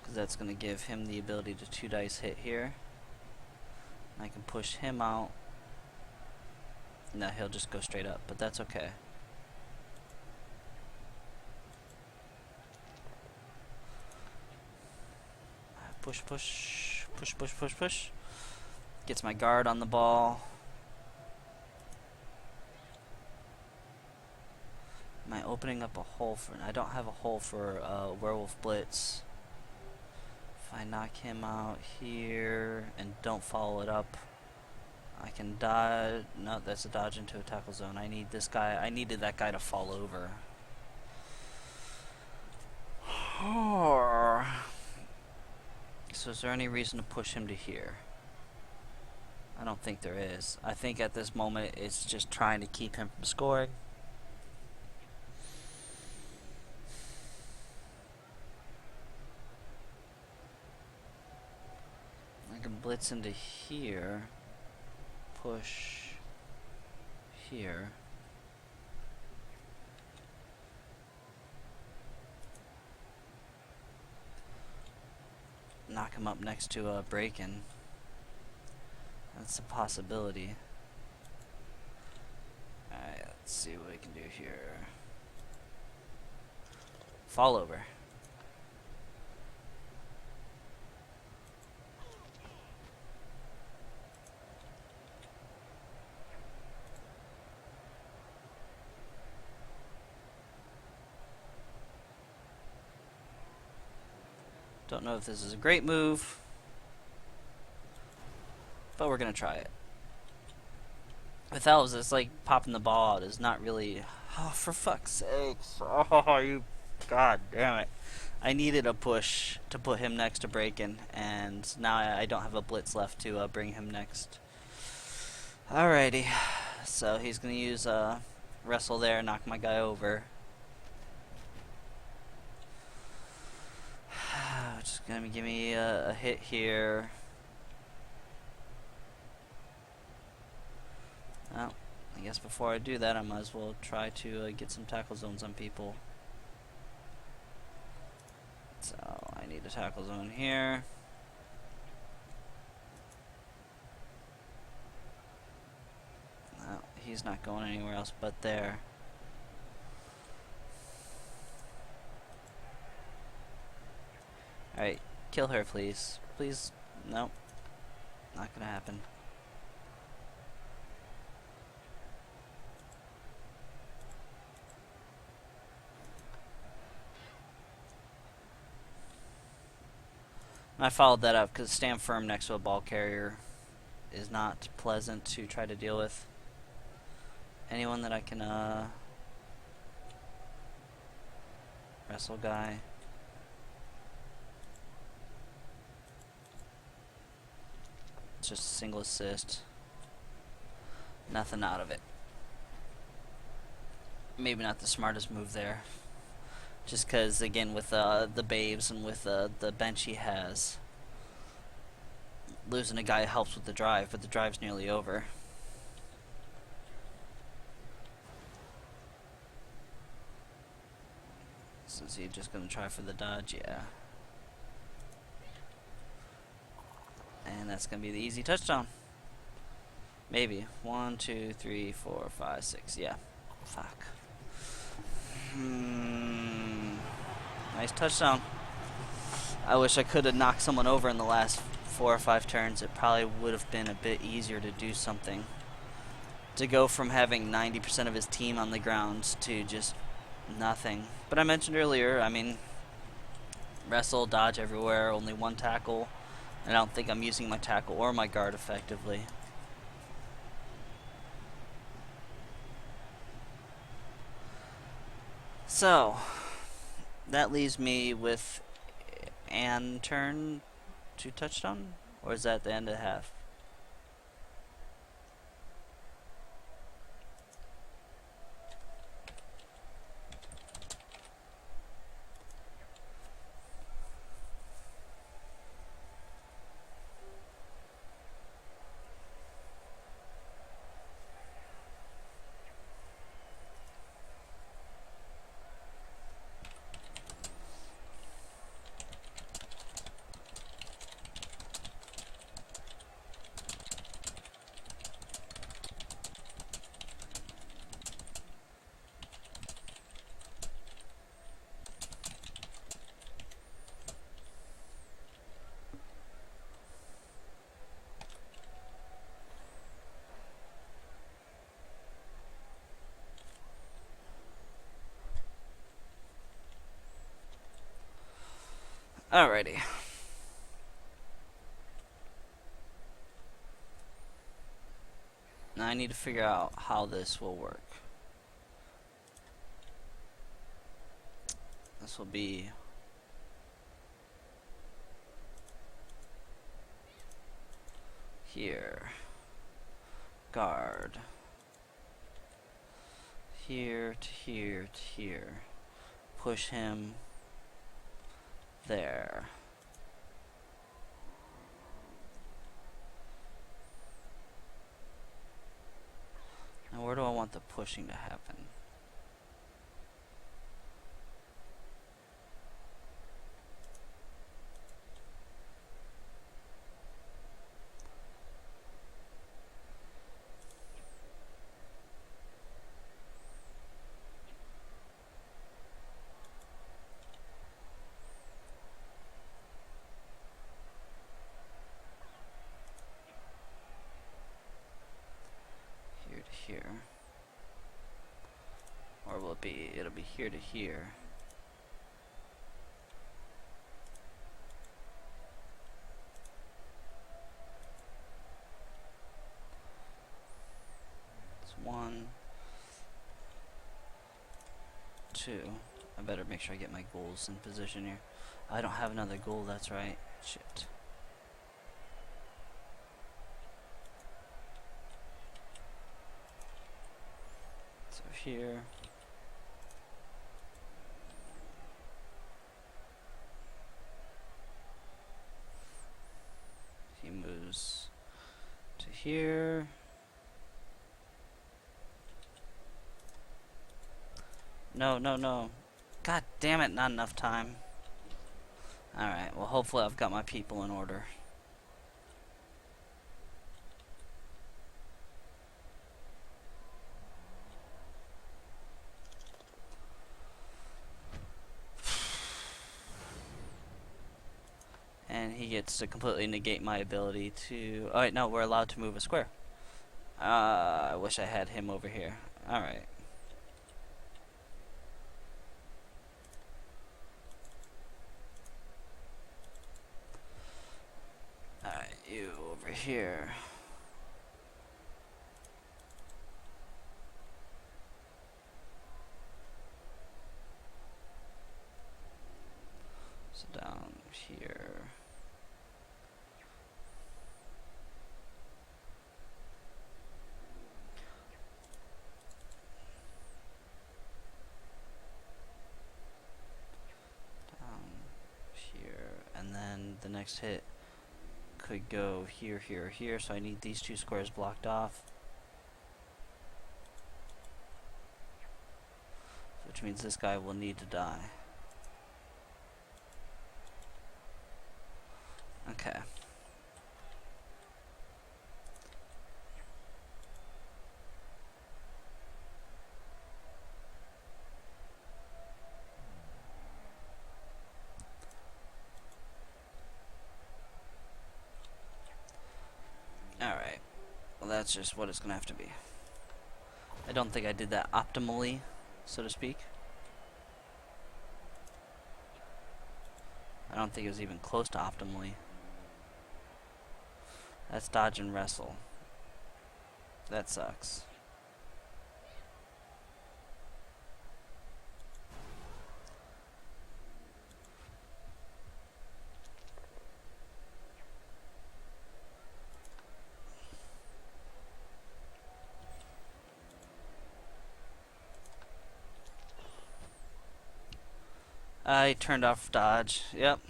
because that's going to give him the ability to 2 dice hit here. And I can push him out. No, he'll just go straight up, but that's okay. Push, push, push, push, push, push. Gets my guard on the ball. Am I opening up a hole for... I don't have a hole for werewolf blitz. If I knock him out here and don't follow it up, I can dodge. No, that's a dodge into a tackle zone. I need this guy. I needed that guy to fall over. So is there any reason to push him to here? I don't think there is. I think at this moment it's just trying to keep him from scoring. I can blitz into here. Push here. Knock him up next to a break-in. That's a possibility. Alright, let's see what we can do here. Fall over. Don't know if this is a great move, but we're gonna try it. With elves, it's like popping the ball out is not really. Oh, for fuck's sakes! Oh, you, god damn it! I needed a push to put him next to Breakin', and now I don't have a blitz left to bring him next. Alrighty, so he's gonna use wrestle there, knock my guy over. Just gonna give me a hit here. Well, I guess before I do that, I might as well try to get some tackle zones on people. So I need a tackle zone here. No, he's not going anywhere else but there. Alright, kill her, please. Please. Nope. Not gonna happen. And I followed that up because stand firm next to a ball carrier is not pleasant to try to deal with. Anyone that I can wrestle guy. It's just a single assist. Nothing out of it. Maybe not the smartest move there. Just because, again, with the babes and with the bench he has, losing a guy helps with the drive, but the drive's nearly over. So is he just going to try for the dodge? Yeah. And that's going to be the easy touchdown. Maybe. 1, 2, 3, 4, 5, 6. Yeah. Fuck. Nice touchdown. I wish I could have knocked someone over in the last 4 or 5 turns. It probably would have been a bit easier to do something. To go from having 90% of his team on the ground to just nothing. But I mentioned earlier, I mean, wrestle, dodge everywhere, only 1 tackle. And I don't think I'm using my tackle or my guard effectively. So, that leaves me with an turn to touchdown? Or is that the end of the half? Alrighty. Now I need to figure out how this will work. This will be here. Guard. Here to here to here. Push him there. Now where do I want the pushing to happen? Here, or will it be? It'll be here to here. It's 1, 2. I better make sure I get my goals in position here. I don't have another goal. That's right. Shit. Here. He moves to here. No, no, no. God damn it, not enough time. Alright, well hopefully I've got my people in order. And he gets to completely negate my ability to... Oh wait, no, we're allowed to move a square. I wish I had him over here. Alright. you over here. So down here. And then the next hit could go here, here, here, so I need these two squares blocked off. Which means this guy will need to die. Okay. Alright. Well, that's just what it's gonna have to be. I don't think I did that optimally, so to speak. I don't think it was even close to optimally. That's dodge and wrestle. That sucks. I turned off dodge. Yep.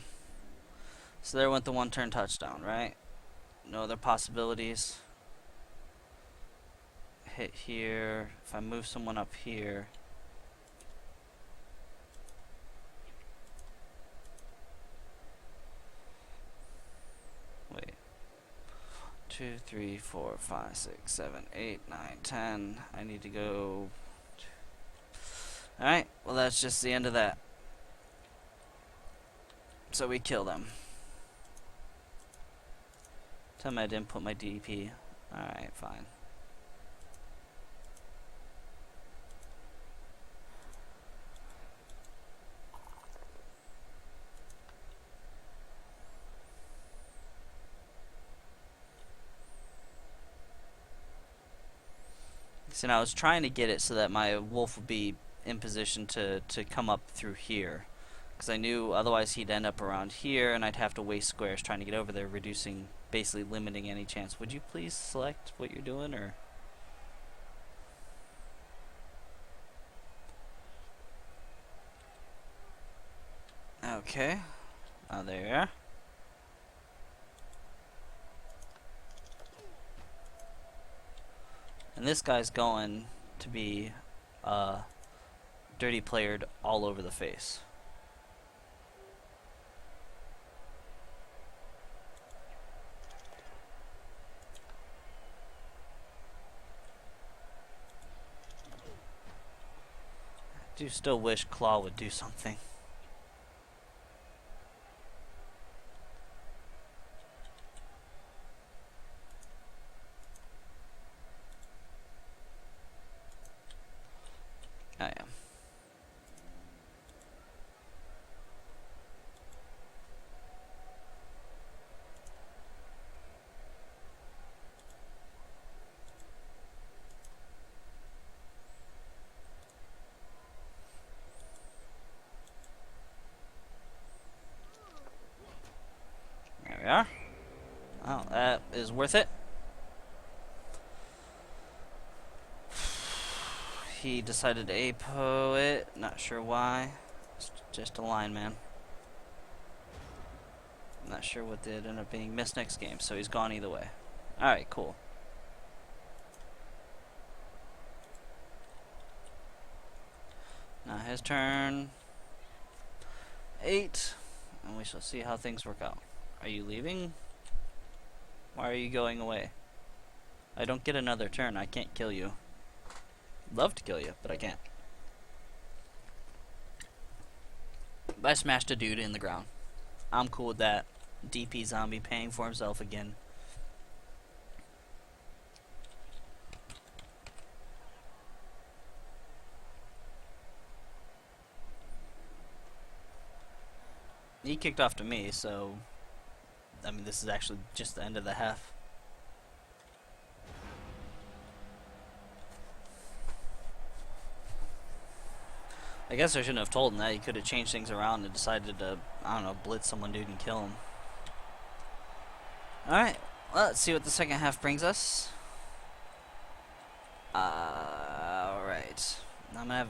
So there went the one-turn touchdown, right? No other possibilities. Hit here. If I move someone up here. Wait. 2, 3, 4, 5, 6, 7, 8, 9, 10. I need to go. Alright, well, that's just the end of that. So we kill them. Tell me I didn't put my DP. Alright, fine. So now I was trying to get it so that my wolf would be in position to come up through here. Because I knew otherwise he'd end up around here and I'd have to waste squares trying to get over there, reducing, basically limiting any chance. Would you please select what you're doing, or? Okay. Oh, there you are. And this guy's going to be dirty playered all over the face. I do still wish Claw would do something. I am. There we are. Well, that is worth it. He decided to APO it, not sure why. It's just a line, man. I'm not sure what did end up being. Missed next game, so he's gone either way. Alright, cool. Now his turn. 8. And we shall see how things work out. Are you leaving? Why are you going away? I don't get another turn. I can't kill you. Love to kill you, but I can't. But I smashed a dude in the ground. I'm cool with that. DP zombie paying for himself again. He kicked off to me, so I mean, this is actually just the end of the half. I guess I shouldn't have told him that. He could have changed things around and decided to, I don't know, blitz someone dude and kill him. Alright, well, let's see what the second half brings us. Alright. I'm gonna have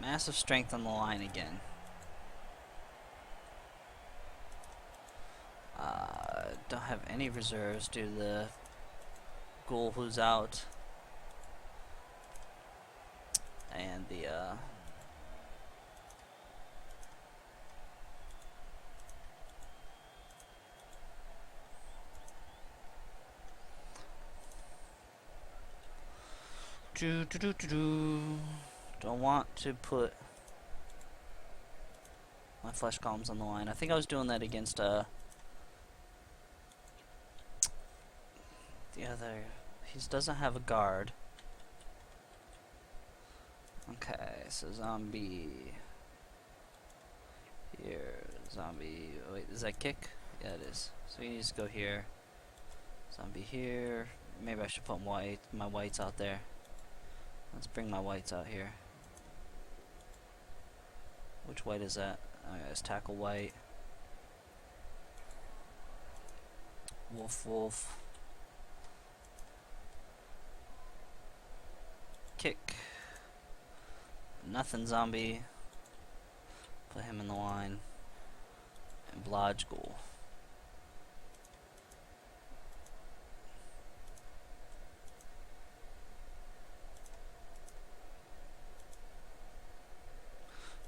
massive strength on the line again. Don't have any reserves due to the ghoul who's out. And the, don't want to put my flesh columns on the line. I think I was doing that against the other. He doesn't have a guard. Okay, so zombie here, zombie. Wait, is that kick? Yeah, it is. So he needs to go here. Zombie here. Maybe I should put my whites out there. Let's bring my whites out here. Which white is that? Oh, yeah, it's tackle white. Wolf, wolf. Kick. Nothing zombie. Put him in the line. And Blodge ghoul.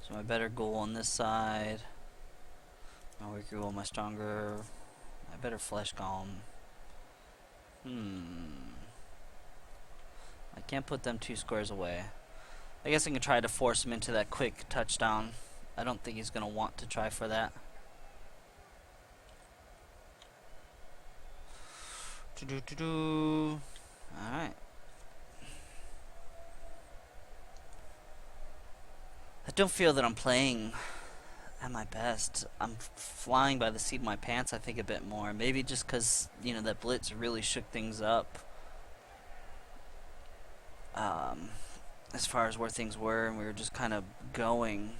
So my better ghoul on this side. My weaker ghoul, my stronger. My better flesh golem. I can't put them 2 squares away. I guess I can try to force him into that quick touchdown. I don't think he's going to want to try for that. Alright. I don't feel that I'm playing at my best. I'm flying by the seat of my pants, I think, a bit more. Maybe just because, you know, that blitz really shook things up. As far as where things were, and we were just kind of going.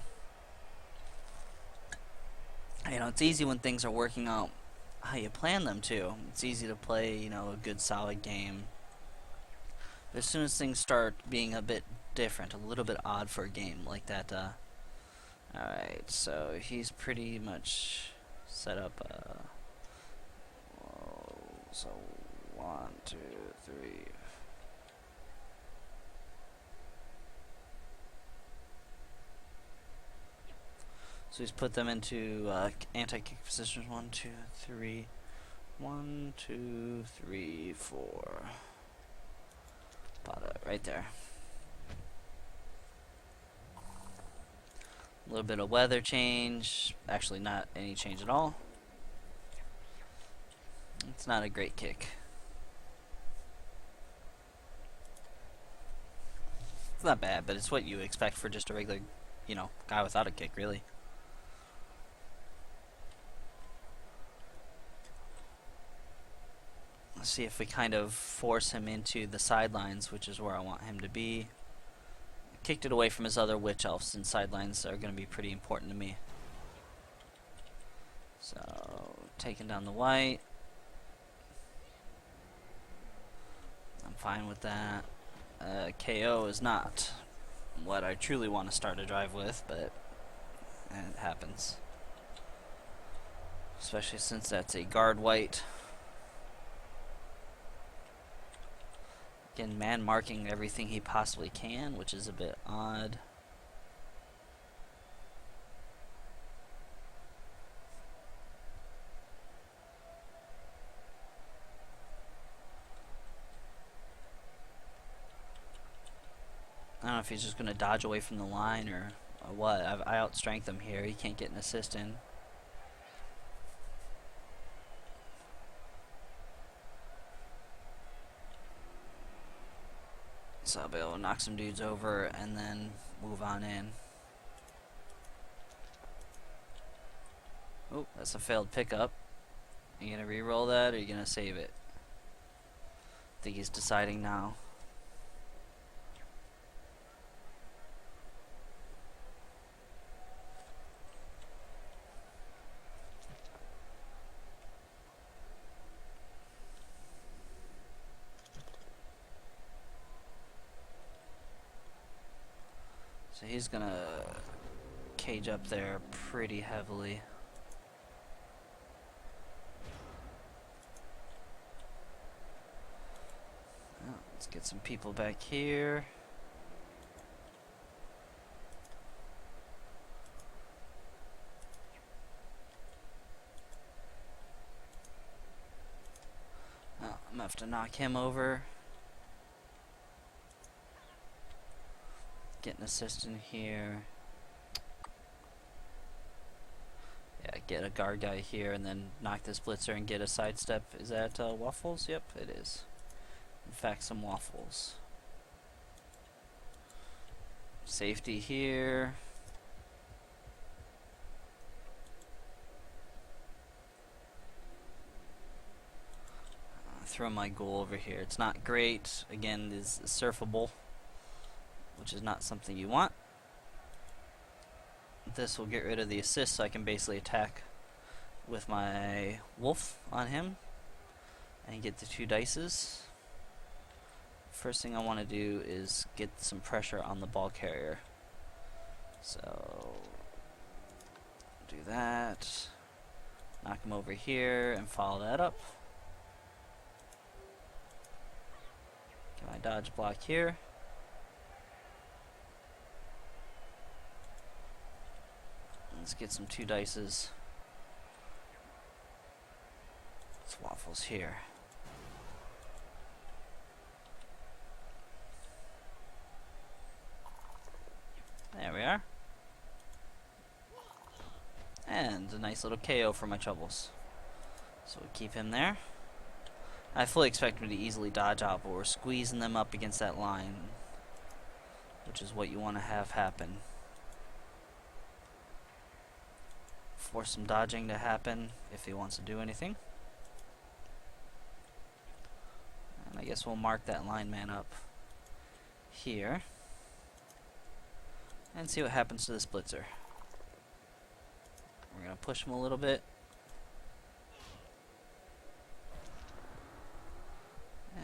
You know, it's easy when things are working out how you plan them to. It's easy to play, you know, a good solid game. But as soon as things start being a bit different, a little bit odd for a game like that, alright, so he's pretty much set up, so 1, 2, 3. So he's put them into anti-kick positions. 1, 2, 3. 1, 2, 3, 4. Spot it right there. A little bit of weather change. Actually, not any change at all. It's not a great kick. It's not bad, but it's what you expect for just a regular, you know, guy without a kick, really. Let's see if we kind of force him into the sidelines, which is where I want him to be. Kicked it away from his other witch elves, and sidelines are going to be pretty important to me. So, taking down the white. I'm fine with that. KO is not what I truly want to start a drive with, but it happens. Especially since that's a guard white. Again, man marking everything he possibly can, which is a bit odd. I don't know if he's just going to dodge away from the line or what. I outstrength him here. He can't get an assist in. So I'll be able to knock some dudes over and then move on in. Oh, that's a failed pickup. Are you gonna re-roll that, or are you gonna save it? I think he's deciding now. So he's gonna cage up there pretty heavily. Well, let's get some people back here. Oh, I'm gonna have to knock him over. Get an assist in here. Yeah, get a guard guy here and then knock this blitzer and get a sidestep. Is that waffles? Yep, it is. In fact, some waffles. Safety here. Throw my goal over here. It's not great. Again, is surfable, which is not something you want. This will get rid of the assist, so I can basically attack with my wolf on him and get the 2 dices. First thing I want to do is get some pressure on the ball carrier. So do that. Knock him over here and follow that up. Get my dodge block here. Let's get some 2 dices. It's waffles here. There we are. And a nice little KO for my troubles. So we'll keep him there. I fully expect him to easily dodge out, but we're squeezing them up against that line, which is what you want to have happen. Force some dodging to happen if he wants to do anything. And I guess we'll mark that lineman up here and see what happens to this blitzer. We're going to push him a little bit.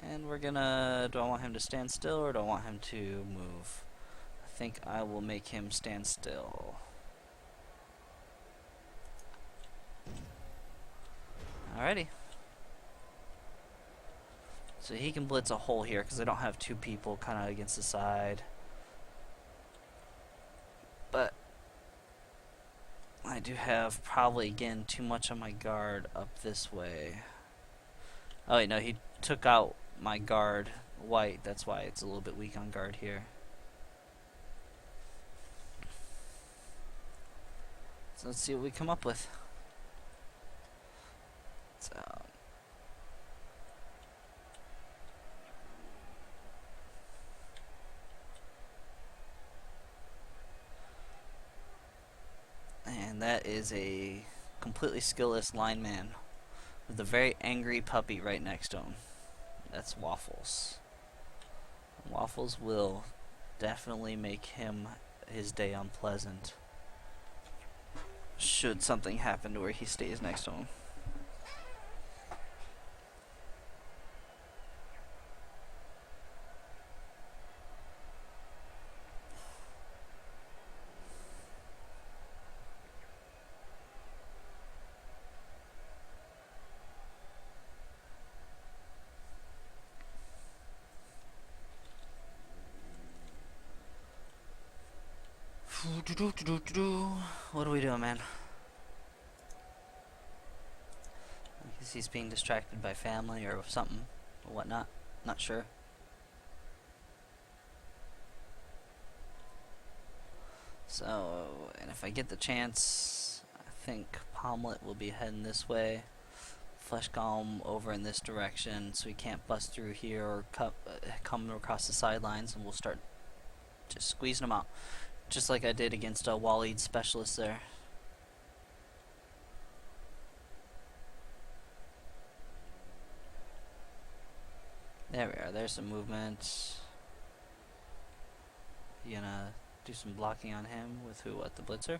And we're going to... do I want him to stand still or do I want him to move? I think I will make him stand still. Alrighty. So he can blitz a hole here because I don't have 2 people kind of against the side. But I do have probably, again, too much on my guard up this way. Oh wait, no, he took out my guard white. That's why it's a little bit weak on guard here. So let's see what we come up with. So and that is a completely skillless lineman with a very angry puppy right next to him. That's Waffles. Waffles will definitely make his day unpleasant should something happen to where he stays next to him. What are we doing, man? I guess he's being distracted by family or something or whatnot. Not sure. So, and if I get the chance, I think Palmlet will be heading this way. Flesh Golem over in this direction, so he can't bust through here or come across the sidelines, and we'll start just squeezing him out. Just like I did against a Waleed specialist there. There we are. There's some movement. You gonna do some blocking on him with who? What? The blitzer?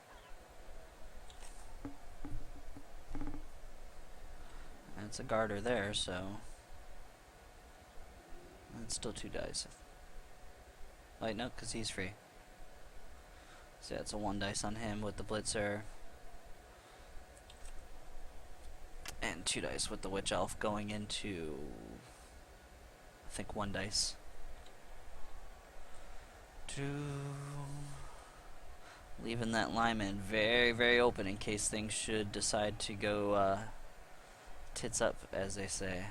And it's a guarder there, so it's still 2 dice. Wait, no, because he's free. So yeah, it's a 1 dice on him with the blitzer. And 2 dice with the witch elf going into, I think, 1 dice. Leaving that lineman very, very open in case things should decide to go tits up, as they say.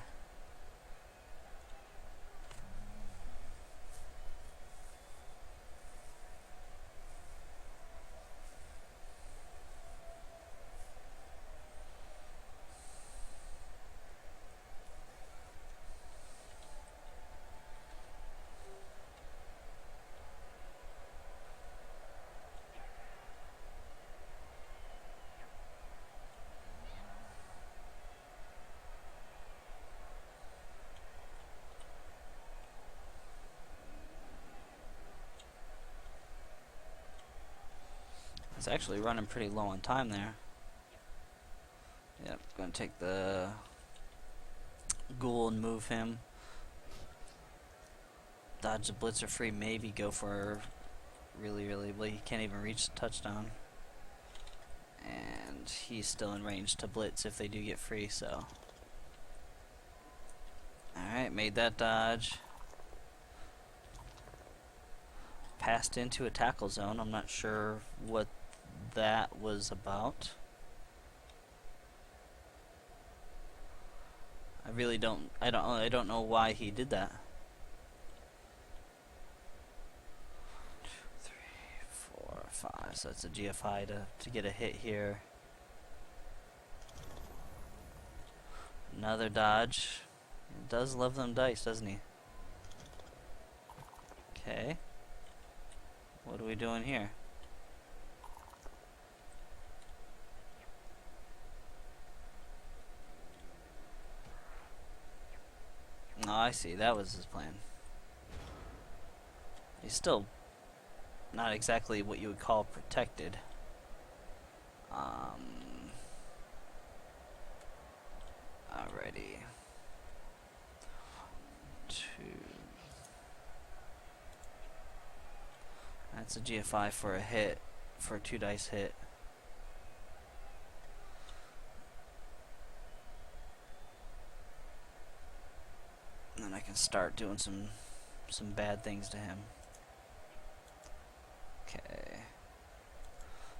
It's actually running pretty low on time there. Yep, gonna take the ghoul and move him. Dodge the blitzer free, maybe go for really, well, he can't even reach the touchdown. And he's still in range to blitz if they do get free, so. Alright, made that dodge. Passed into a tackle zone. I'm not sure what that was about. I really don't know why he did that. 2, 3, 4, 5. So that's a GFI to get a hit here. Another dodge. He does love them dice, doesn't he? Okay. What are we doing here? Oh, I see. That was his plan. He's still not exactly what you would call protected. Alrighty. 2. That's a GFI for a hit, for a 2 dice hit. And then I can start doing some bad things to him. Okay.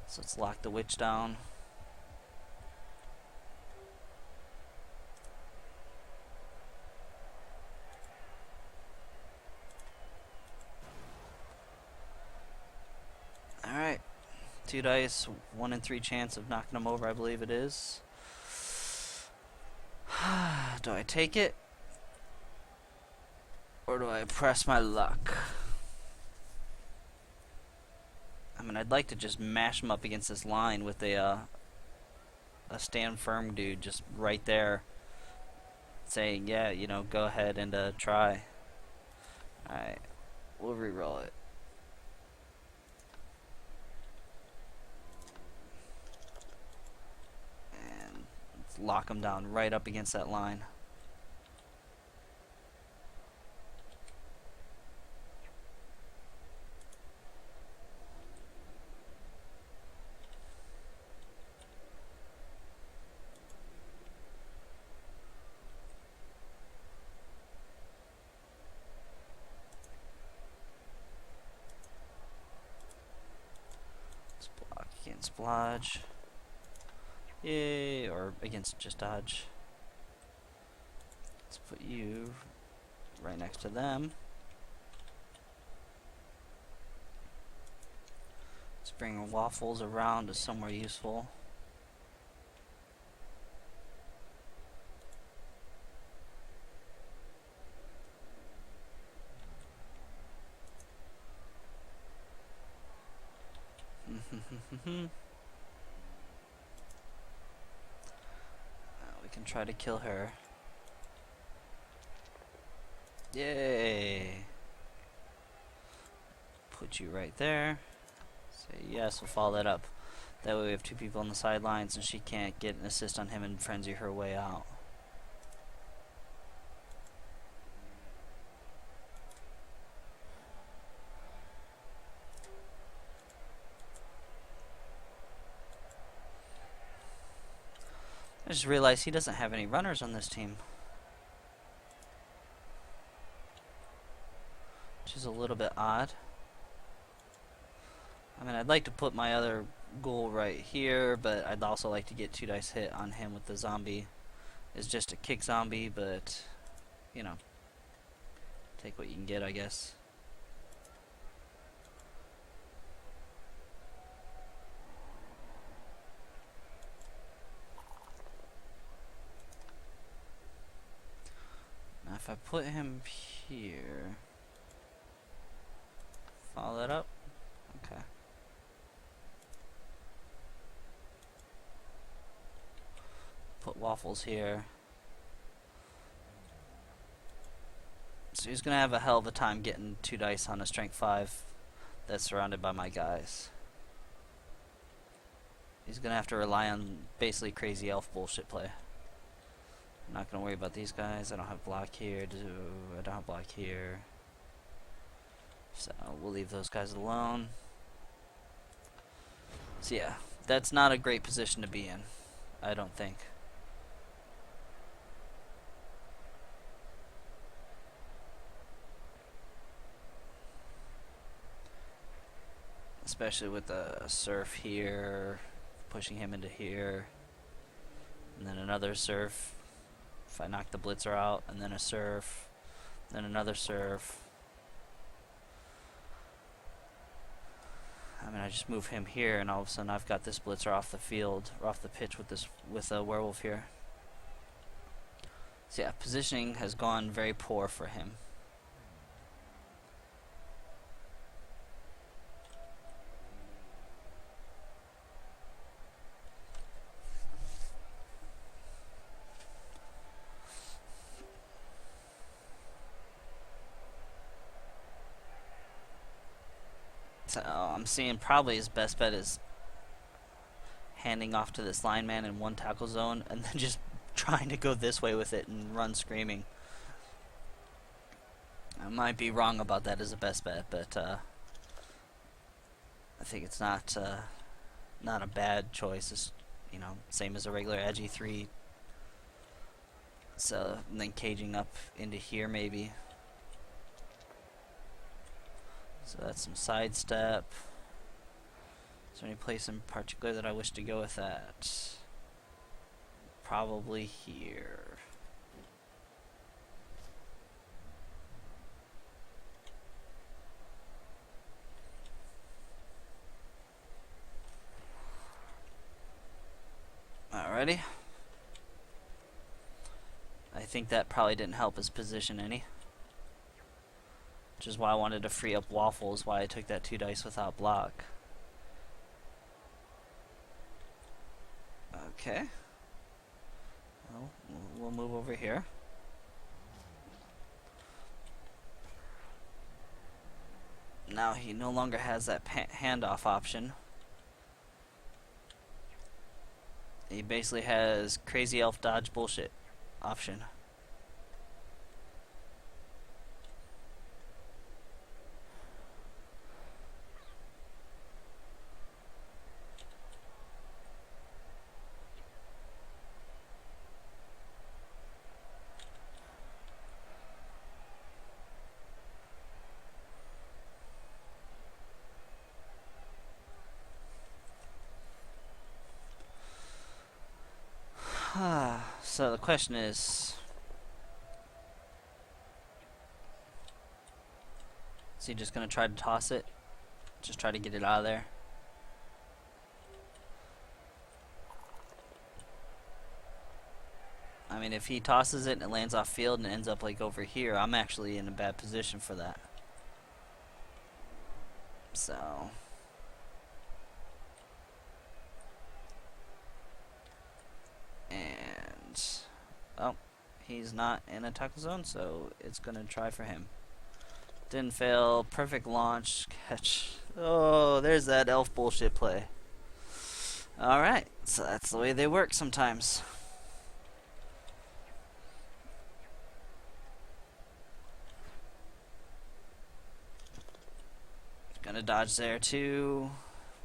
So let's lock the witch down. Alright. 2 dice, 1 in 3 chance of knocking him over, I believe it is. Do I take it? Or do I press my luck? I mean, I'd like to just mash him up against this line with a stand firm dude just right there saying, yeah, you know, go ahead and try. Alright, we'll re-roll it. And let's lock him down right up against that line. Against Blodge. Yay, or against just dodge. Let's put you right next to them. Let's bring waffles around to somewhere useful. We can try to kill her. Yay! Put you right there. Say yes, we'll follow that up. That way we have two people on the sidelines and she can't get an assist on him and frenzy her way out. I just realized he doesn't have any runners on this team, which is a little bit odd. I mean, I'd like to put my other goal right here, but I'd also like to get 2 dice hit on him with the zombie. It's just a kick zombie, but, you know, take what you can get, I guess. Now if I put him here, follow that up, okay. Put Waffles here. So he's gonna have a hell of a time getting 2 dice on a strength 5 that's surrounded by my guys. He's gonna have to rely on basically crazy elf bullshit play. I'm not gonna worry about these guys. I don't have block here. I don't have block here. So we'll leave those guys alone. So yeah, that's not a great position to be in, I don't think. Especially with the surf here, pushing him into here, and then another surf. If I knock the blitzer out, and then a surf, then another surf. I mean, I just move him here, and all of a sudden I've got this blitzer off the field, or off the pitch with a werewolf here. So yeah, positioning has gone very poor for him. So I'm seeing probably his best bet is handing off to this lineman in 1 tackle zone and then just trying to go this way with it and run screaming. I might be wrong about that as a best bet, but I think it's not a bad choice. It's, you know, same as a regular edgy 3. So and then caging up into here maybe. So that's some sidestep. Is there any place in particular that I wish to go with that? Probably here. Alrighty. I think that probably didn't help his position any. Which is why I wanted to free up Waffles, why I took that 2 dice without block. Okay. Well, we'll move over here. Now he no longer has that handoff option. He basically has crazy elf dodge bullshit option. So the question is he just gonna try to toss it? Just try to get it out of there? I mean, if he tosses it and it lands off field and it ends up like over here, I'm actually in a bad position for that. So oh, he's not in a tackle zone, so it's gonna try for him. Didn't fail. Perfect launch. Catch. Oh, there's that elf bullshit play. Alright, so that's the way they work sometimes. Gonna dodge there too.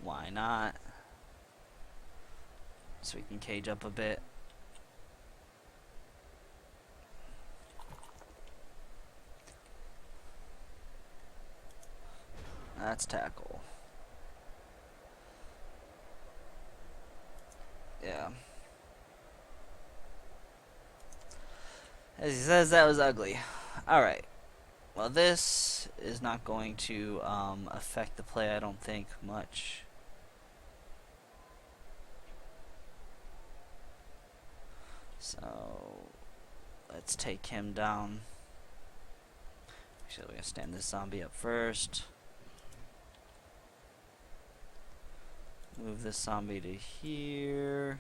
Why not? So we can cage up a bit. That's tackle. Yeah. As he says, that was ugly. Alright. Well, this is not going to affect the play, I don't think, much. So, let's take him down. Actually, we're going to stand this zombie up first. Move this zombie to here.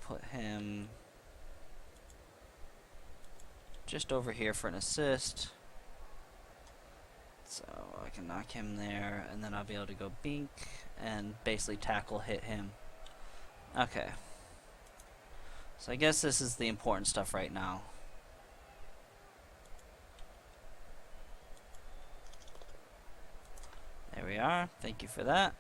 Put him just over here for an assist. So I can knock him there, and then I'll be able to go bink and basically tackle hit him. Okay. So I guess this is the important stuff right now. There we are. Thank you for that.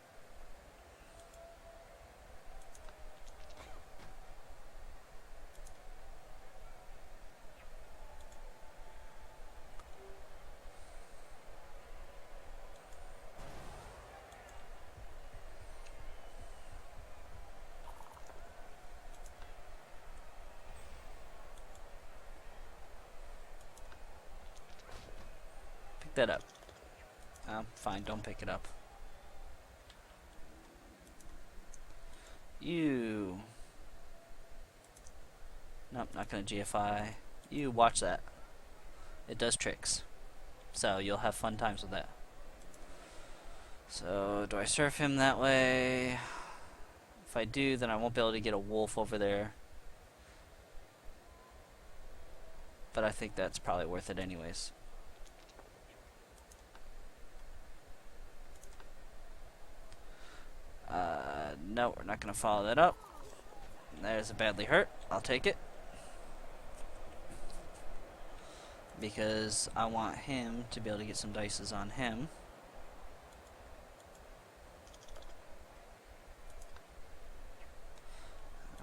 Pick that up. Fine, don't pick it up. You. Nope, not gonna GFI. You watch that. It does tricks. So you'll have fun times with that. So do I surf him that way? If I do, then I won't be able to get a wolf over there. But I think that's probably worth it anyways. No, we're not going to follow that up. There's a badly hurt. I'll take it. Because I want him to be able to get some dices on him.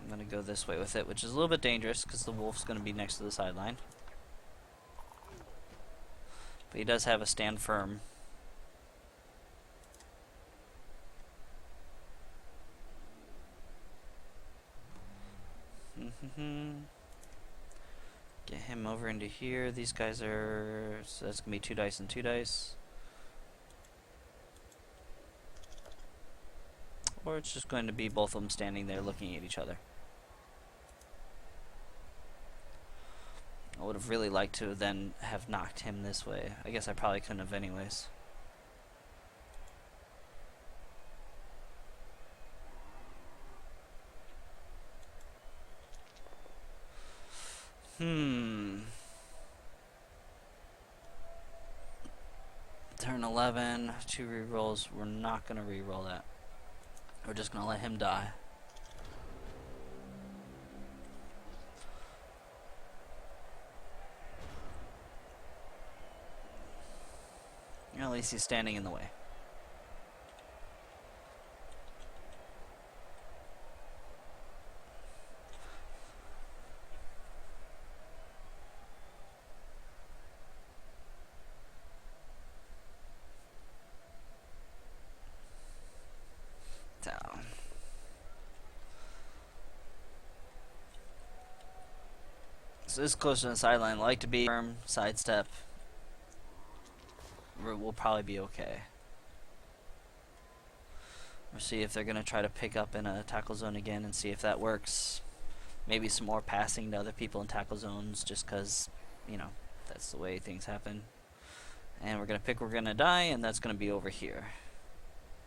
I'm going to go this way with it, which is a little bit dangerous because the wolf's going to be next to the sideline. But he does have a stand firm. Get him over into here. These guys are... So that's going to be 2 dice and 2 dice. Or it's just going to be both of them standing there looking at each other. I would have really liked to then have knocked him this way. I guess I probably couldn't have anyways. Turn 11, 2 rerolls. We're not going to reroll that. We're just going to let him die. At least he's standing in the way. Down. So this is close to the sideline. Like to be firm, sidestep. We'll probably be okay. We'll see if they're going to try to pick up in a tackle zone again and see if that works. Maybe some more passing to other people in tackle zones just because, you know, that's the way things happen. And we're going to pick we're going to die, and that's going to be over here.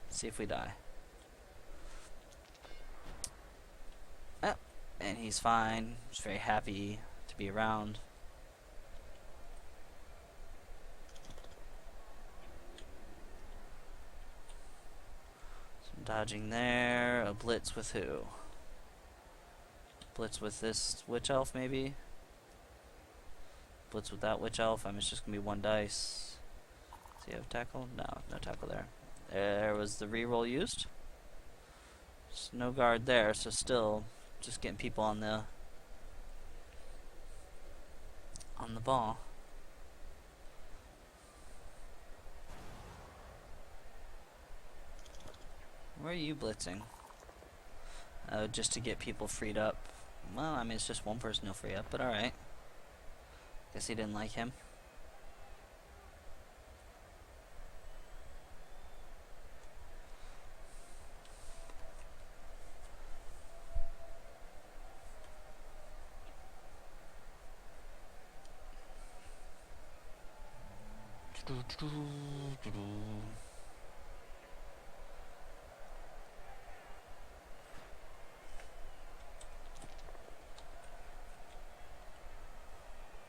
See if we die. and he's fine. He's very happy to be around. Some dodging there. A blitz with who? Blitz with this witch elf, maybe? Blitz with that witch elf. I mean, it's just gonna be one dice. Does he have tackle? No, no tackle there. There was the reroll used. There's no guard there, so still just getting people on the ball. Where are you blitzing? Just to get people freed up. Well, I mean, it's just one person he'll free up, but alright. Guess he didn't like him.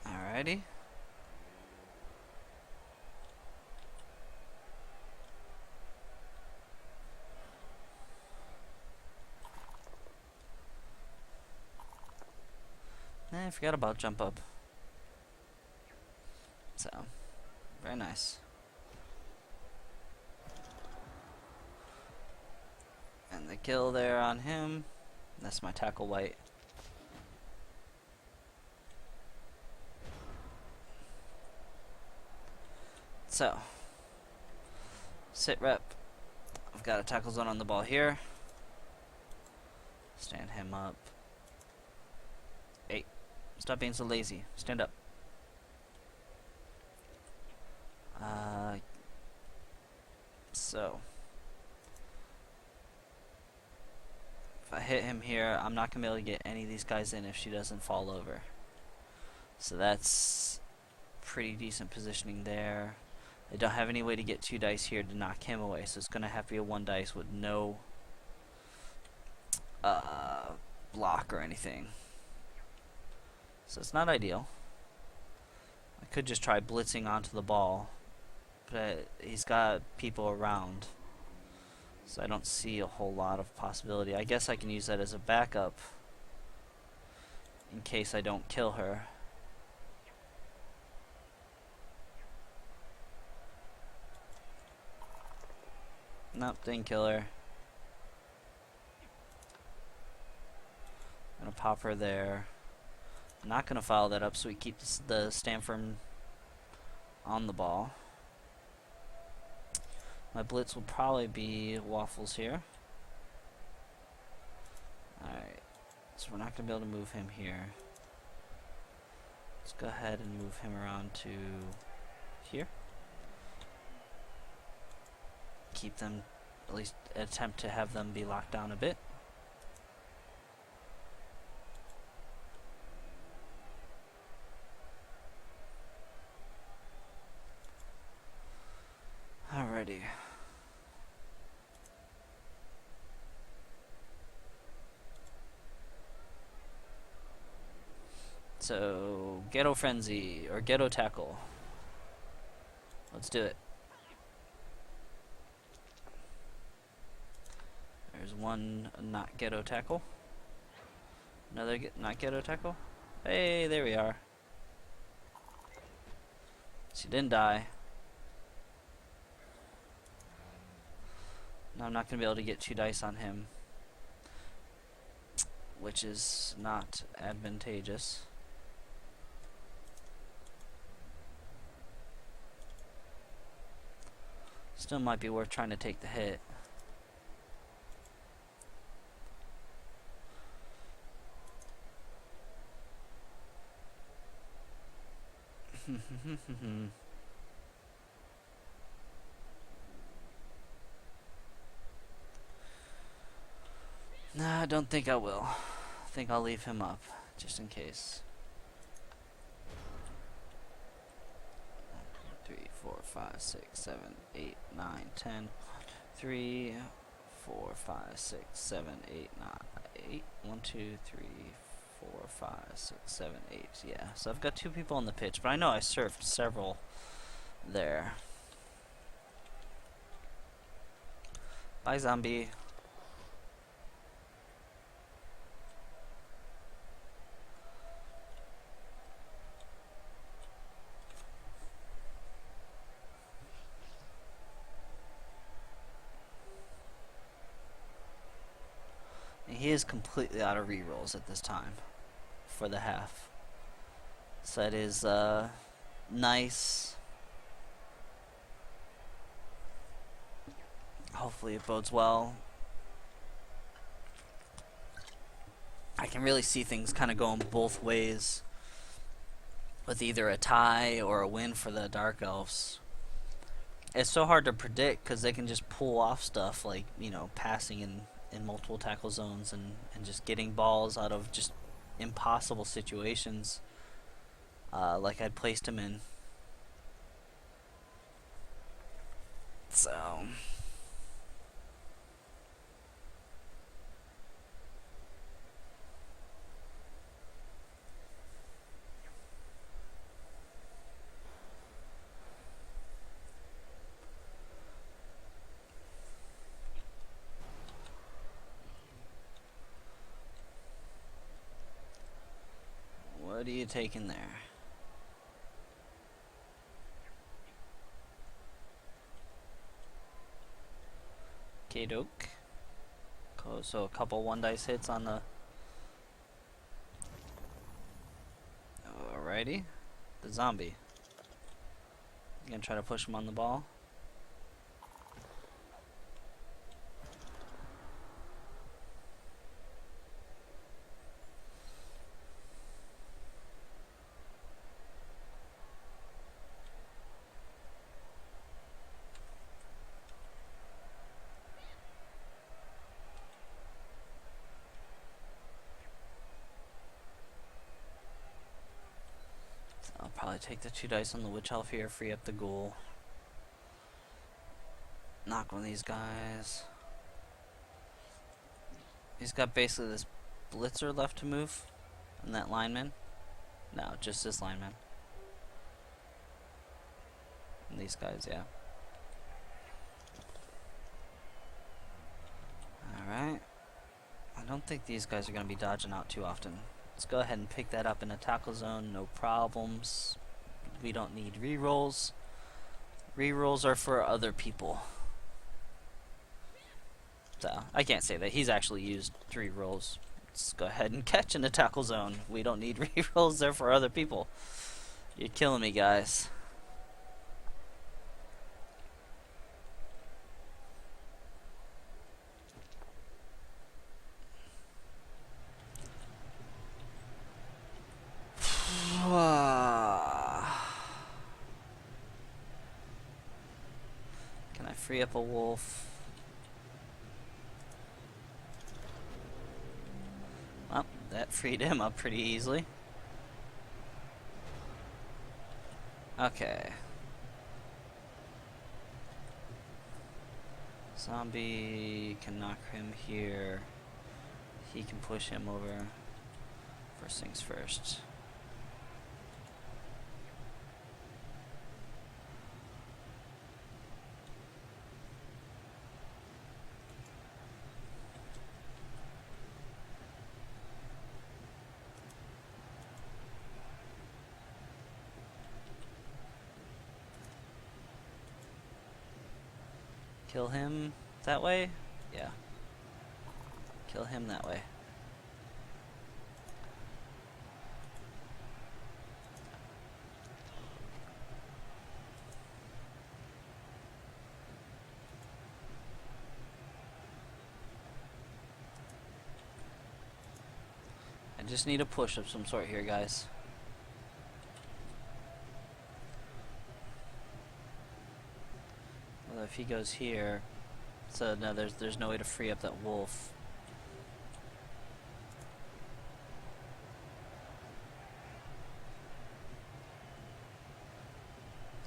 Alrighty. I forgot about jump up. So, very nice. And the kill there on him. That's my tackle white. So, sit rep. I've got a tackle zone on the ball here. Stand him up. Hey, stop being so lazy. Stand up. So, if I hit him here, I'm not going to be able to get any of these guys in if she doesn't fall over. So that's pretty decent positioning there. I don't have any way to get 2 dice here to knock him away, so it's going to have to be a 1 dice with no block or anything. So it's not ideal. I could just try blitzing onto the ball, but he's got people around, so I don't see a whole lot of possibility. I guess I can use that as a backup in case I don't kill her. Nope, didn't kill her. Gonna pop her there. Not gonna follow that up so we keep the stand firm on the ball. My blitz will probably be waffles here. Alright, so we're not gonna be able to move him here. Let's go ahead and move him around to here. Keep them, at least attempt to have them be locked down a bit. Alrighty. So, Ghetto Frenzy, or Ghetto Tackle. Let's do it. There's one not Ghetto Tackle. Another not Ghetto Tackle. Hey, there we are. She didn't die. Now I'm not going to be able to get 2 dice on him, which is not advantageous. Still might be worth trying to take the hit. Nah, I don't think I will. I think I'll leave him up, just in case. 3, 4, 5, 6, 7, 8, 9, 10. 3, 4, 5, 6, 7, 8, 9, 8. 1, 2, 3, 5, 6, 7, 8. Yeah, so I've got 2 people on the pitch, but I know I surfed several there. Bye, zombie. He is completely out of rerolls at this time for the half. So that is nice. Hopefully it bodes well. I can really see things kind of going both ways with either a tie or a win for the Dark Elves. It's so hard to predict because they can just pull off stuff like, you know, passing in multiple tackle zones and just getting balls out of just impossible situations like I'd placed him in. So what are you taking there? K-doke. So a couple 1-dice hits on the... Alrighty. The zombie. You gonna try to push him on the ball? I'll probably take the 2 dice on the Witch Elf here, free up the ghoul. Knock one of these guys. He's got basically this blitzer left to move. And that lineman. No, just this lineman. And these guys, yeah. Alright. I don't think these guys are going to be dodging out too often. Let's go ahead and pick that up in a tackle zone, no problems. We don't need rerolls. Rerolls are for other people. So, I can't say that. He's actually used 3 rolls. Let's go ahead and catch in the tackle zone. We don't need rerolls, they're for other people. You're killing me, guys. Can I free up a wolf? Well, that freed him up pretty easily. Okay. Zombie can knock him here. He can push him over. First things first. Kill him that way? Yeah. Kill him that way. I just need a push of some sort here, guys. Well, if he goes here, so no, there's no way to free up that wolf.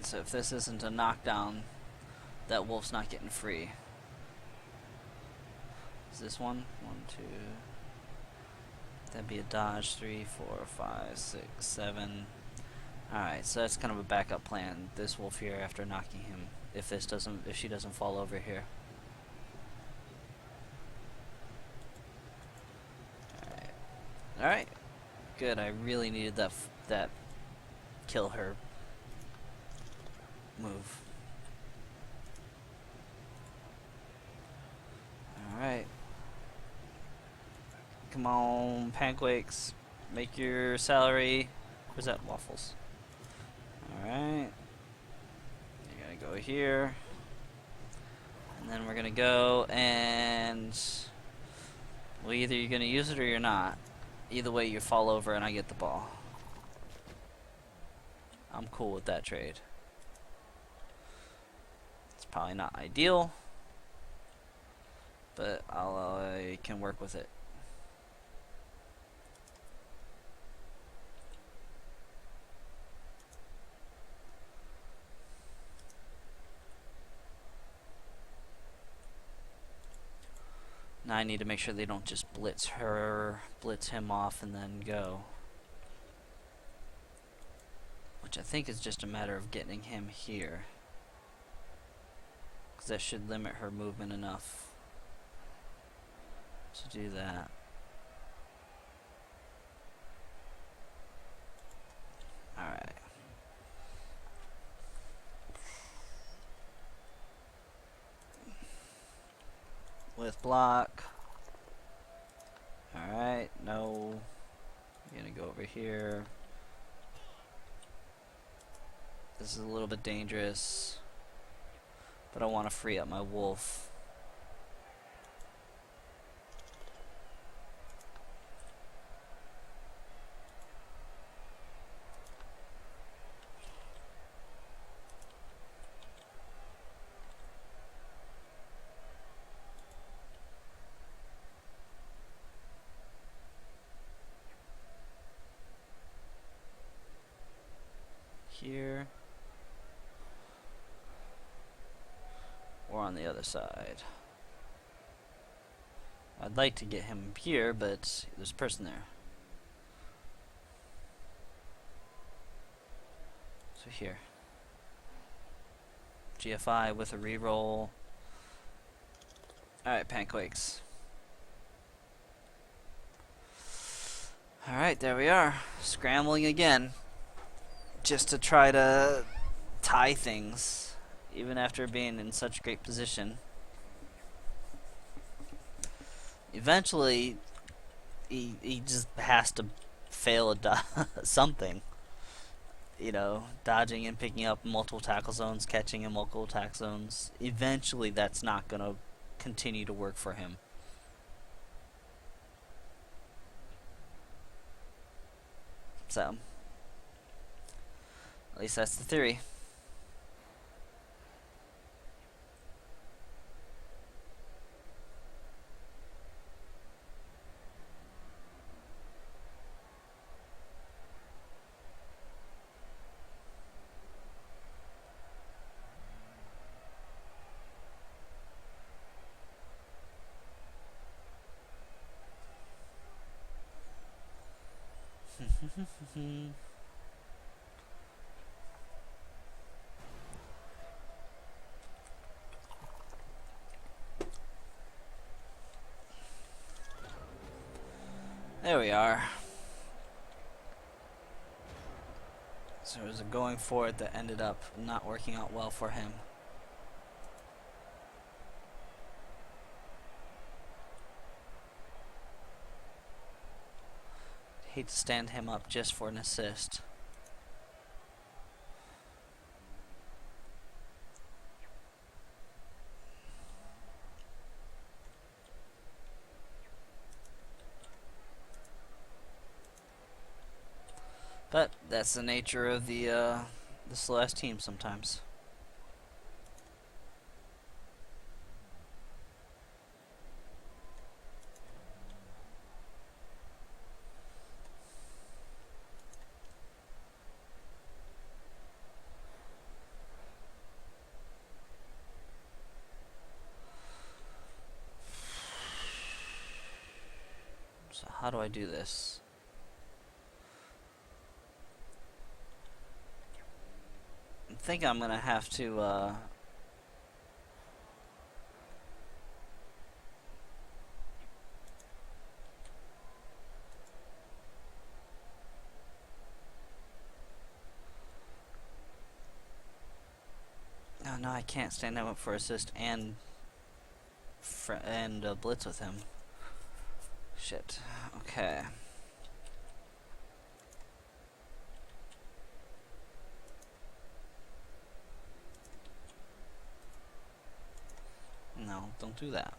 So if this isn't a knockdown, that wolf's not getting free. Is this one? 1, 2. That'd be a dodge. 3, 4, 5, 6, 7. Alright, so that's kind of a backup plan. This wolf here after knocking him. If she doesn't fall over here. Alright. Good, I really needed that kill her move. Alright. Come on, pancakes. Make your salary. Where's that? Waffles. Alright. You're gonna go here. And then we're gonna go and... well, either you're gonna use it or you're not. Either way, you fall over and I get the ball. I'm cool with that trade. It's probably not ideal, but I can work with it. Now I need to make sure they don't just blitz him off and then go. Which I think is just a matter of getting him here. Because that should limit her movement enough to do that. Alright. With block. Alright, no. I'm gonna go over here. This is a little bit dangerous, but I want to free up my wolf. Here. Or on the other side. I'd like to get him here, but there's a person there. So here. GFI with a reroll. Alright, pancakes. Alright, there we are. Scrambling again. Just to try to tie things, even after being in such great position. Eventually, he just has to fail something. You know, dodging and picking up multiple tackle zones, catching in multiple tackle zones. Eventually, that's not going to continue to work for him. So, at least that's the theory. There we are. So it was a going for it that ended up not working out well for him. Hate to stand him up just for an assist. But that's the nature of the Celeste team sometimes. It's a How do I do this? I think I'm gonna have to, oh no, I can't stand up for assist and blitz with him. Shit. Okay. No, don't do that.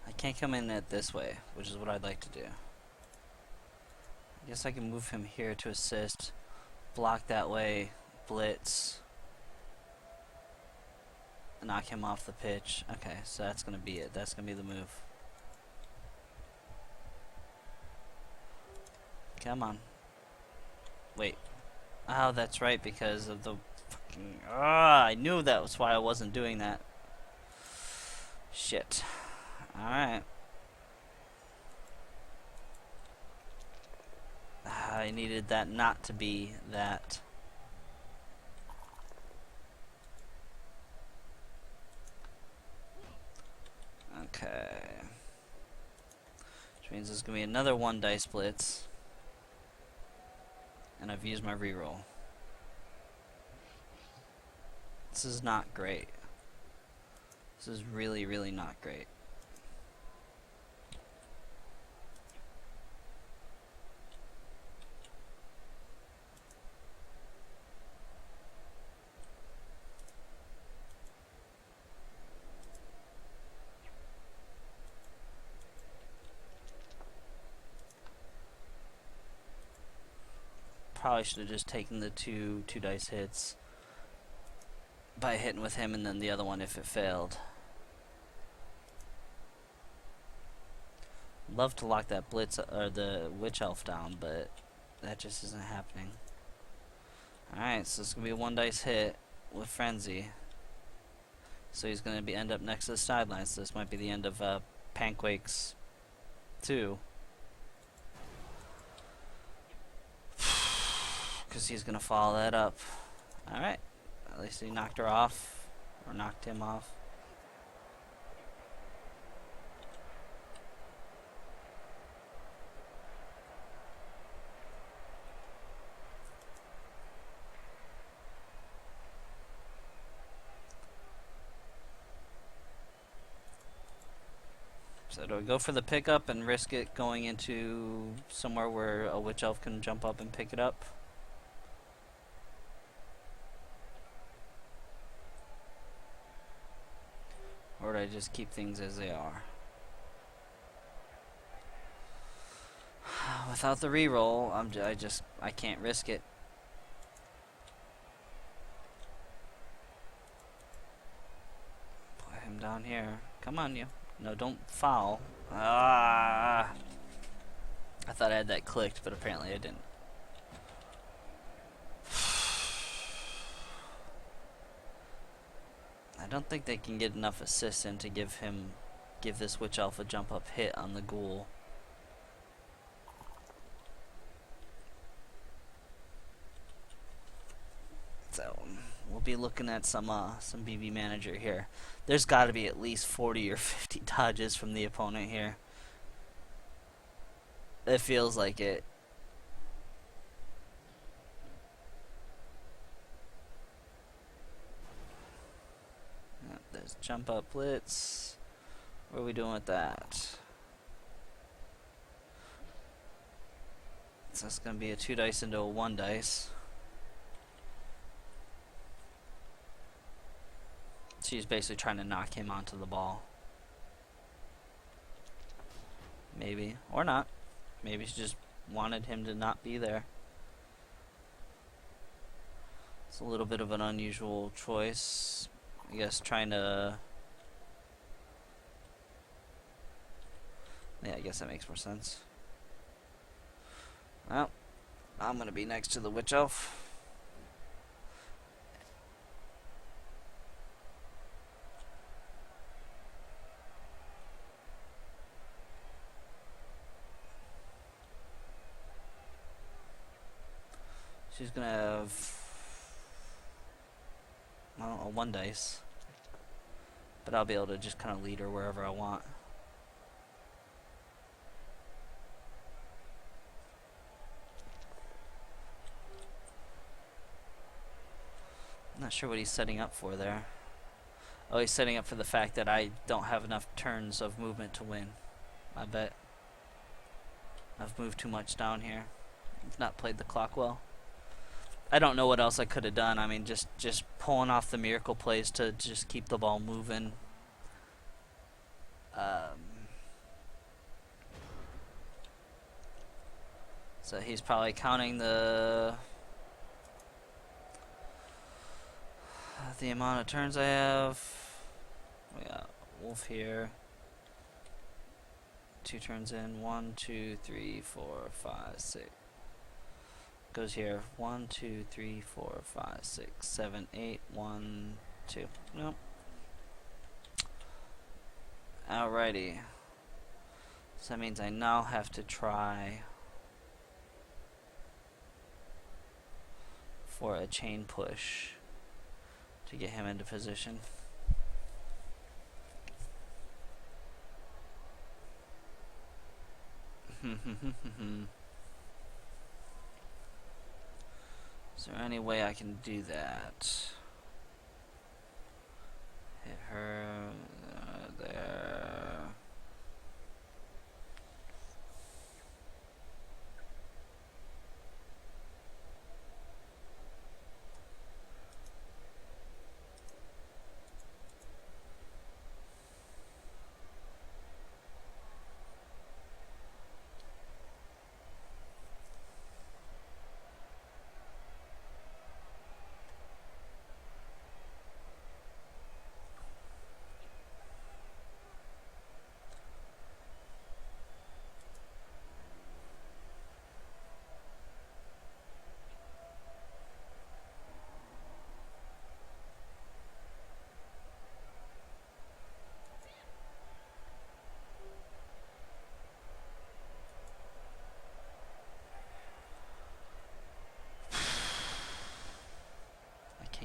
I can't come in it this way, which is what I'd like to do. I guess I can move him here to assist, block that way, blitz, knock him off the pitch. Okay, so that's gonna be it. That's gonna be the move. Come on. Wait. Oh, that's right, because of the fucking... I knew that was why I wasn't doing that. Shit. Alright. I needed that not to be that. Okay. Which means there's going to be another 1 dice blitz. And I've used my reroll. This is not great. This is really, really not great. Probably should have just taken the two dice hits by hitting with him and then the other one if it failed. Love to lock that blitz or the witch elf down, but that just isn't happening. Alright, so it's gonna be a 1 dice hit with frenzy. So he's gonna end up next to the sidelines. So this might be the end of Pancakes 2. Because he's gonna follow that up. Alright. At least he knocked her off. Or knocked him off. So do I go for the pickup and risk it going into somewhere where a witch elf can jump up and pick it up? Or do I just keep things as they are? Without the reroll, I can't risk it. Put him down here. Come on, you. No, don't foul. Ah! I thought I had that clicked, but apparently I didn't. I don't think they can get enough assists in to give this witch elf a jump up hit on the ghoul. So we'll be looking at some BB manager here. There's got to be at least 40 or 50 dodges from the opponent here. It feels like it. There's jump up blitz. What are we doing with that? So that's going to be a 2 dice into a 1 dice. She's basically trying to knock him onto the ball. Maybe. Or not. Maybe she just wanted him to not be there. It's a little bit of an unusual choice. I guess trying to... Yeah, I guess that makes more sense. Well, I'm going to be next to the witch elf. She's gonna have, I don't know, 1 dice. But I'll be able to just kind of lead her wherever I want. I'm not sure what he's setting up for there. Oh, he's setting up for the fact that I don't have enough turns of movement to win. I bet. I've moved too much down here. I've not played the clock well. I don't know what else I could have done. I mean, just pulling off the miracle plays to just keep the ball moving. So he's probably counting the amount of turns I have. We got Wolf here. 2 turns in. 1, 2, 3, 4, 5, 6. Goes here. 1, 2, 3, 4, 5, 6, 7, 8. 1, 2. Nope. Alrighty. So that means I now have to try for a chain push to get him into position. Is there any way I can do that? Hit her there.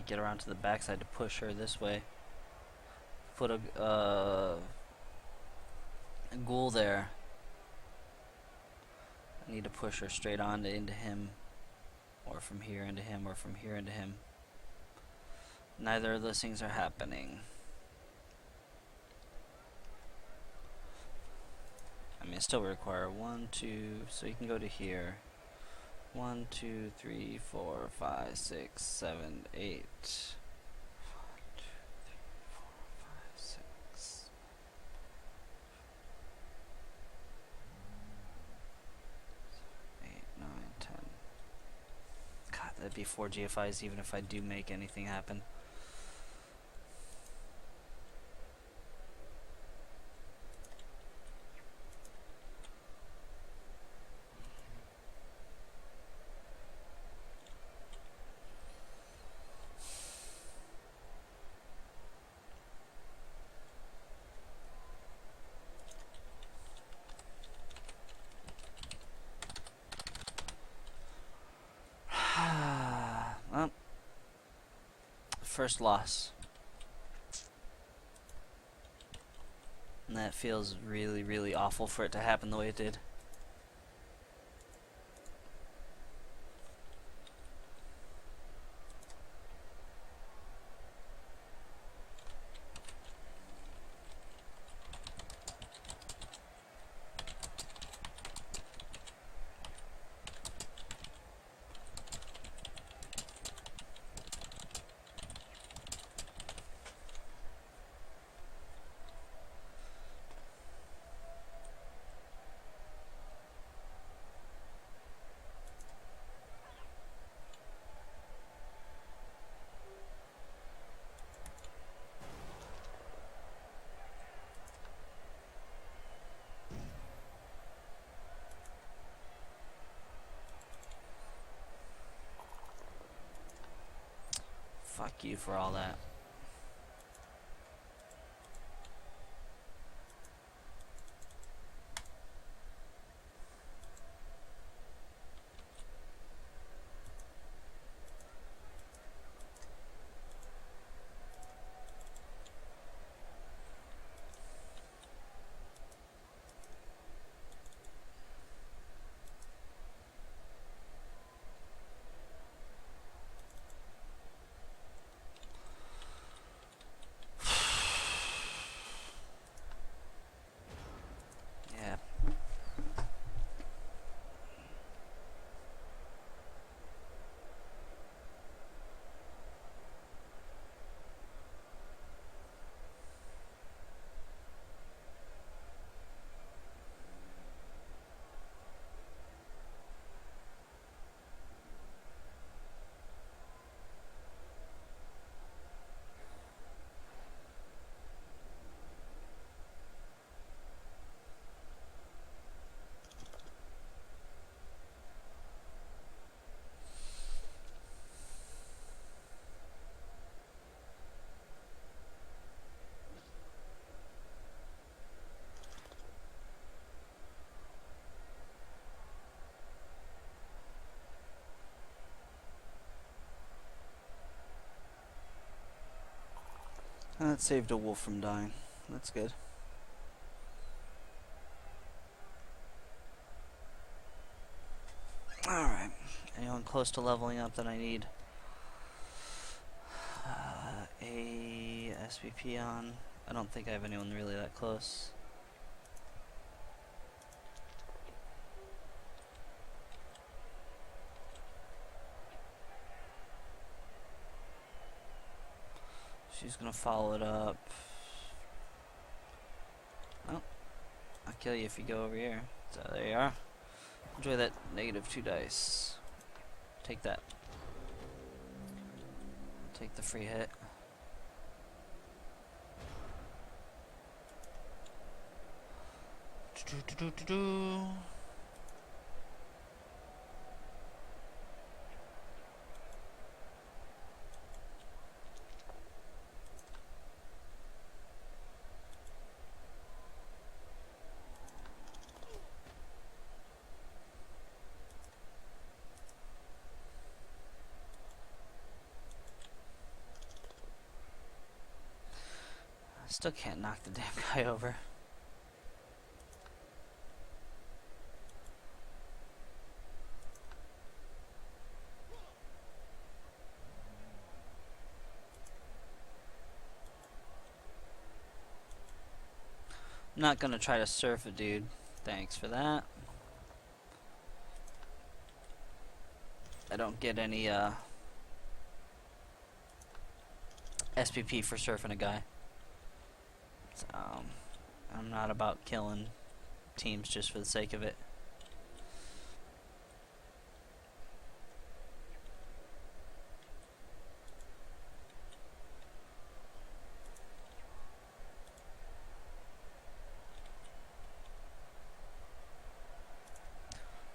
Get around to the backside to push her this way. Put a ghoul there. I need to push her straight on into him, or from here into him, or from here into him. Neither of those things are happening. I mean, it still require 1, 2, so you can go to here. 1, 2, 3, 4, 5, 6, 7, 8. 1, 2, 3, 4, 5, 6. 8, 9, 10. God, that'd be 4 GFIs even if I do make anything happen. First loss. And that feels really, really awful for it to happen the way it did. Fuck you for all that. That saved a wolf from dying. That's good. Alright. Anyone close to leveling up that I need a SVP on? I don't think I have anyone really that close. She's gonna follow it up. Oh, I'll kill you if you go over here. So there you are. Enjoy that -2 dice. Take that. Take the free hit. Still can't knock the damn guy over. I'm not gonna try to surf a dude. Thanks for that. I don't get any SPP for surfing a guy. So, I'm not about killing teams just for the sake of it.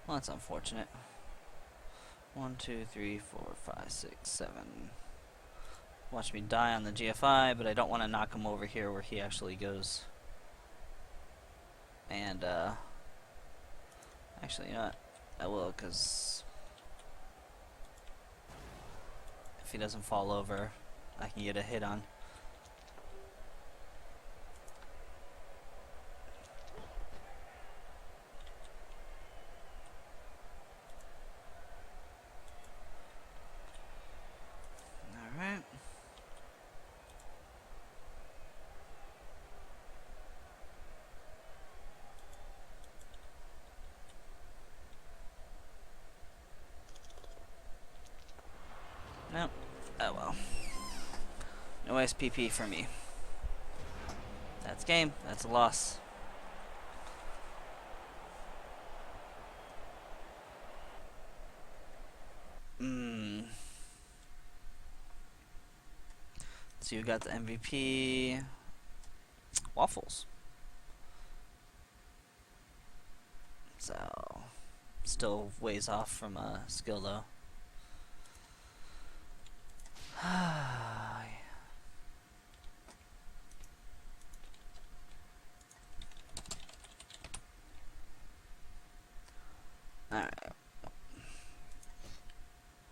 Well, that's unfortunate. 1, 2, 3, 4, 5, 6, 7. Watch me die on the GFI, but I don't want to knock him over here where he actually goes. And, actually, you know what? I will, because if he doesn't fall over, I can get a hit on. Alright. Nope. Oh well. No SPP for me. That's game. That's a loss. So you got the MVP. Waffles. So still ways off from skill though. Alright.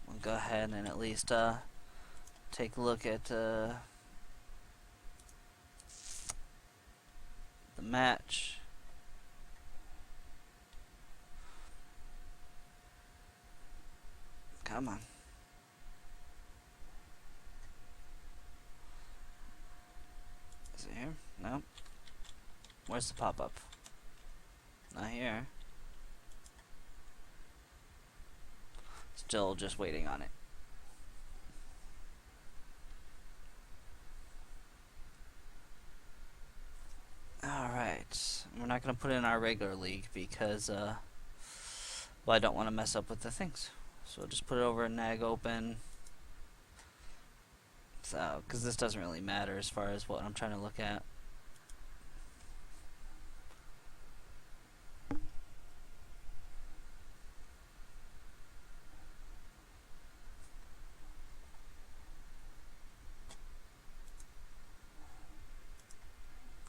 We'll go ahead and at least take a look at the match. Come on. Is it here? No. Where's the pop-up? Not here. Still just waiting on it. Alright. We're not going to put it in our regular league because, well, I don't want to mess up with the things. So we'll just put it over in Nag Open. So, because this doesn't really matter as far as what I'm trying to look at.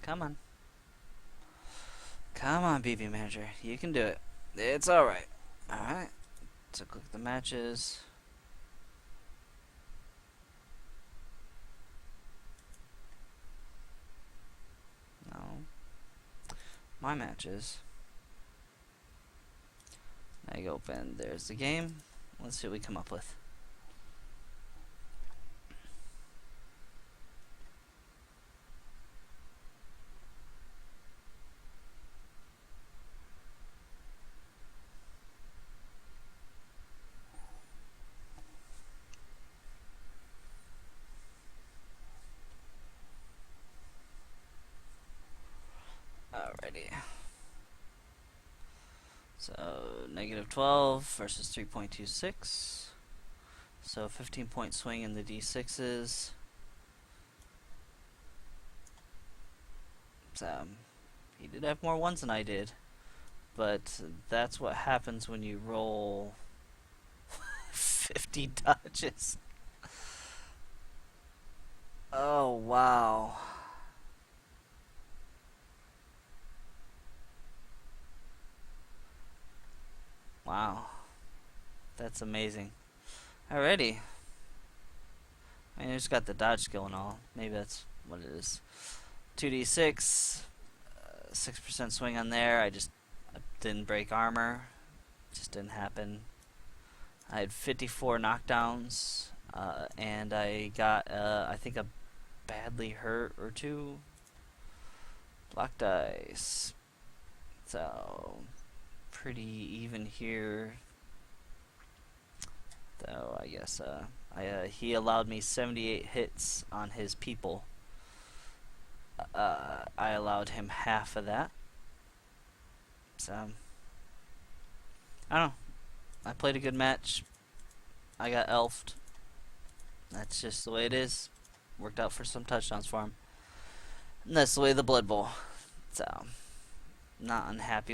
Come on. Come on, BB Manager. You can do it. It's alright. Alright. So click the matches. my matches. I open, there's the game. Let's see what we come up with. Alrighty. So, negative 12 versus 3.26. So, 15-point swing in the D6s. So, he did have more ones than I did. But that's what happens when you roll 50 dodges. Oh, wow. Wow. That's amazing. Alrighty. I mean, I just got the dodge skill and all. Maybe that's what it is. 2d6. 6% swing on there. I didn't break armor. Just didn't happen. I had 54 knockdowns. And I got, I think, a badly hurt or two. Block dice. So, pretty even here. Though, I guess, he allowed me 78 hits on his people. I allowed him half of that. So, I don't know. I played a good match. I got elfed. That's just the way it is. Worked out for some touchdowns for him. And that's the way of the Blood Bowl. So, not unhappy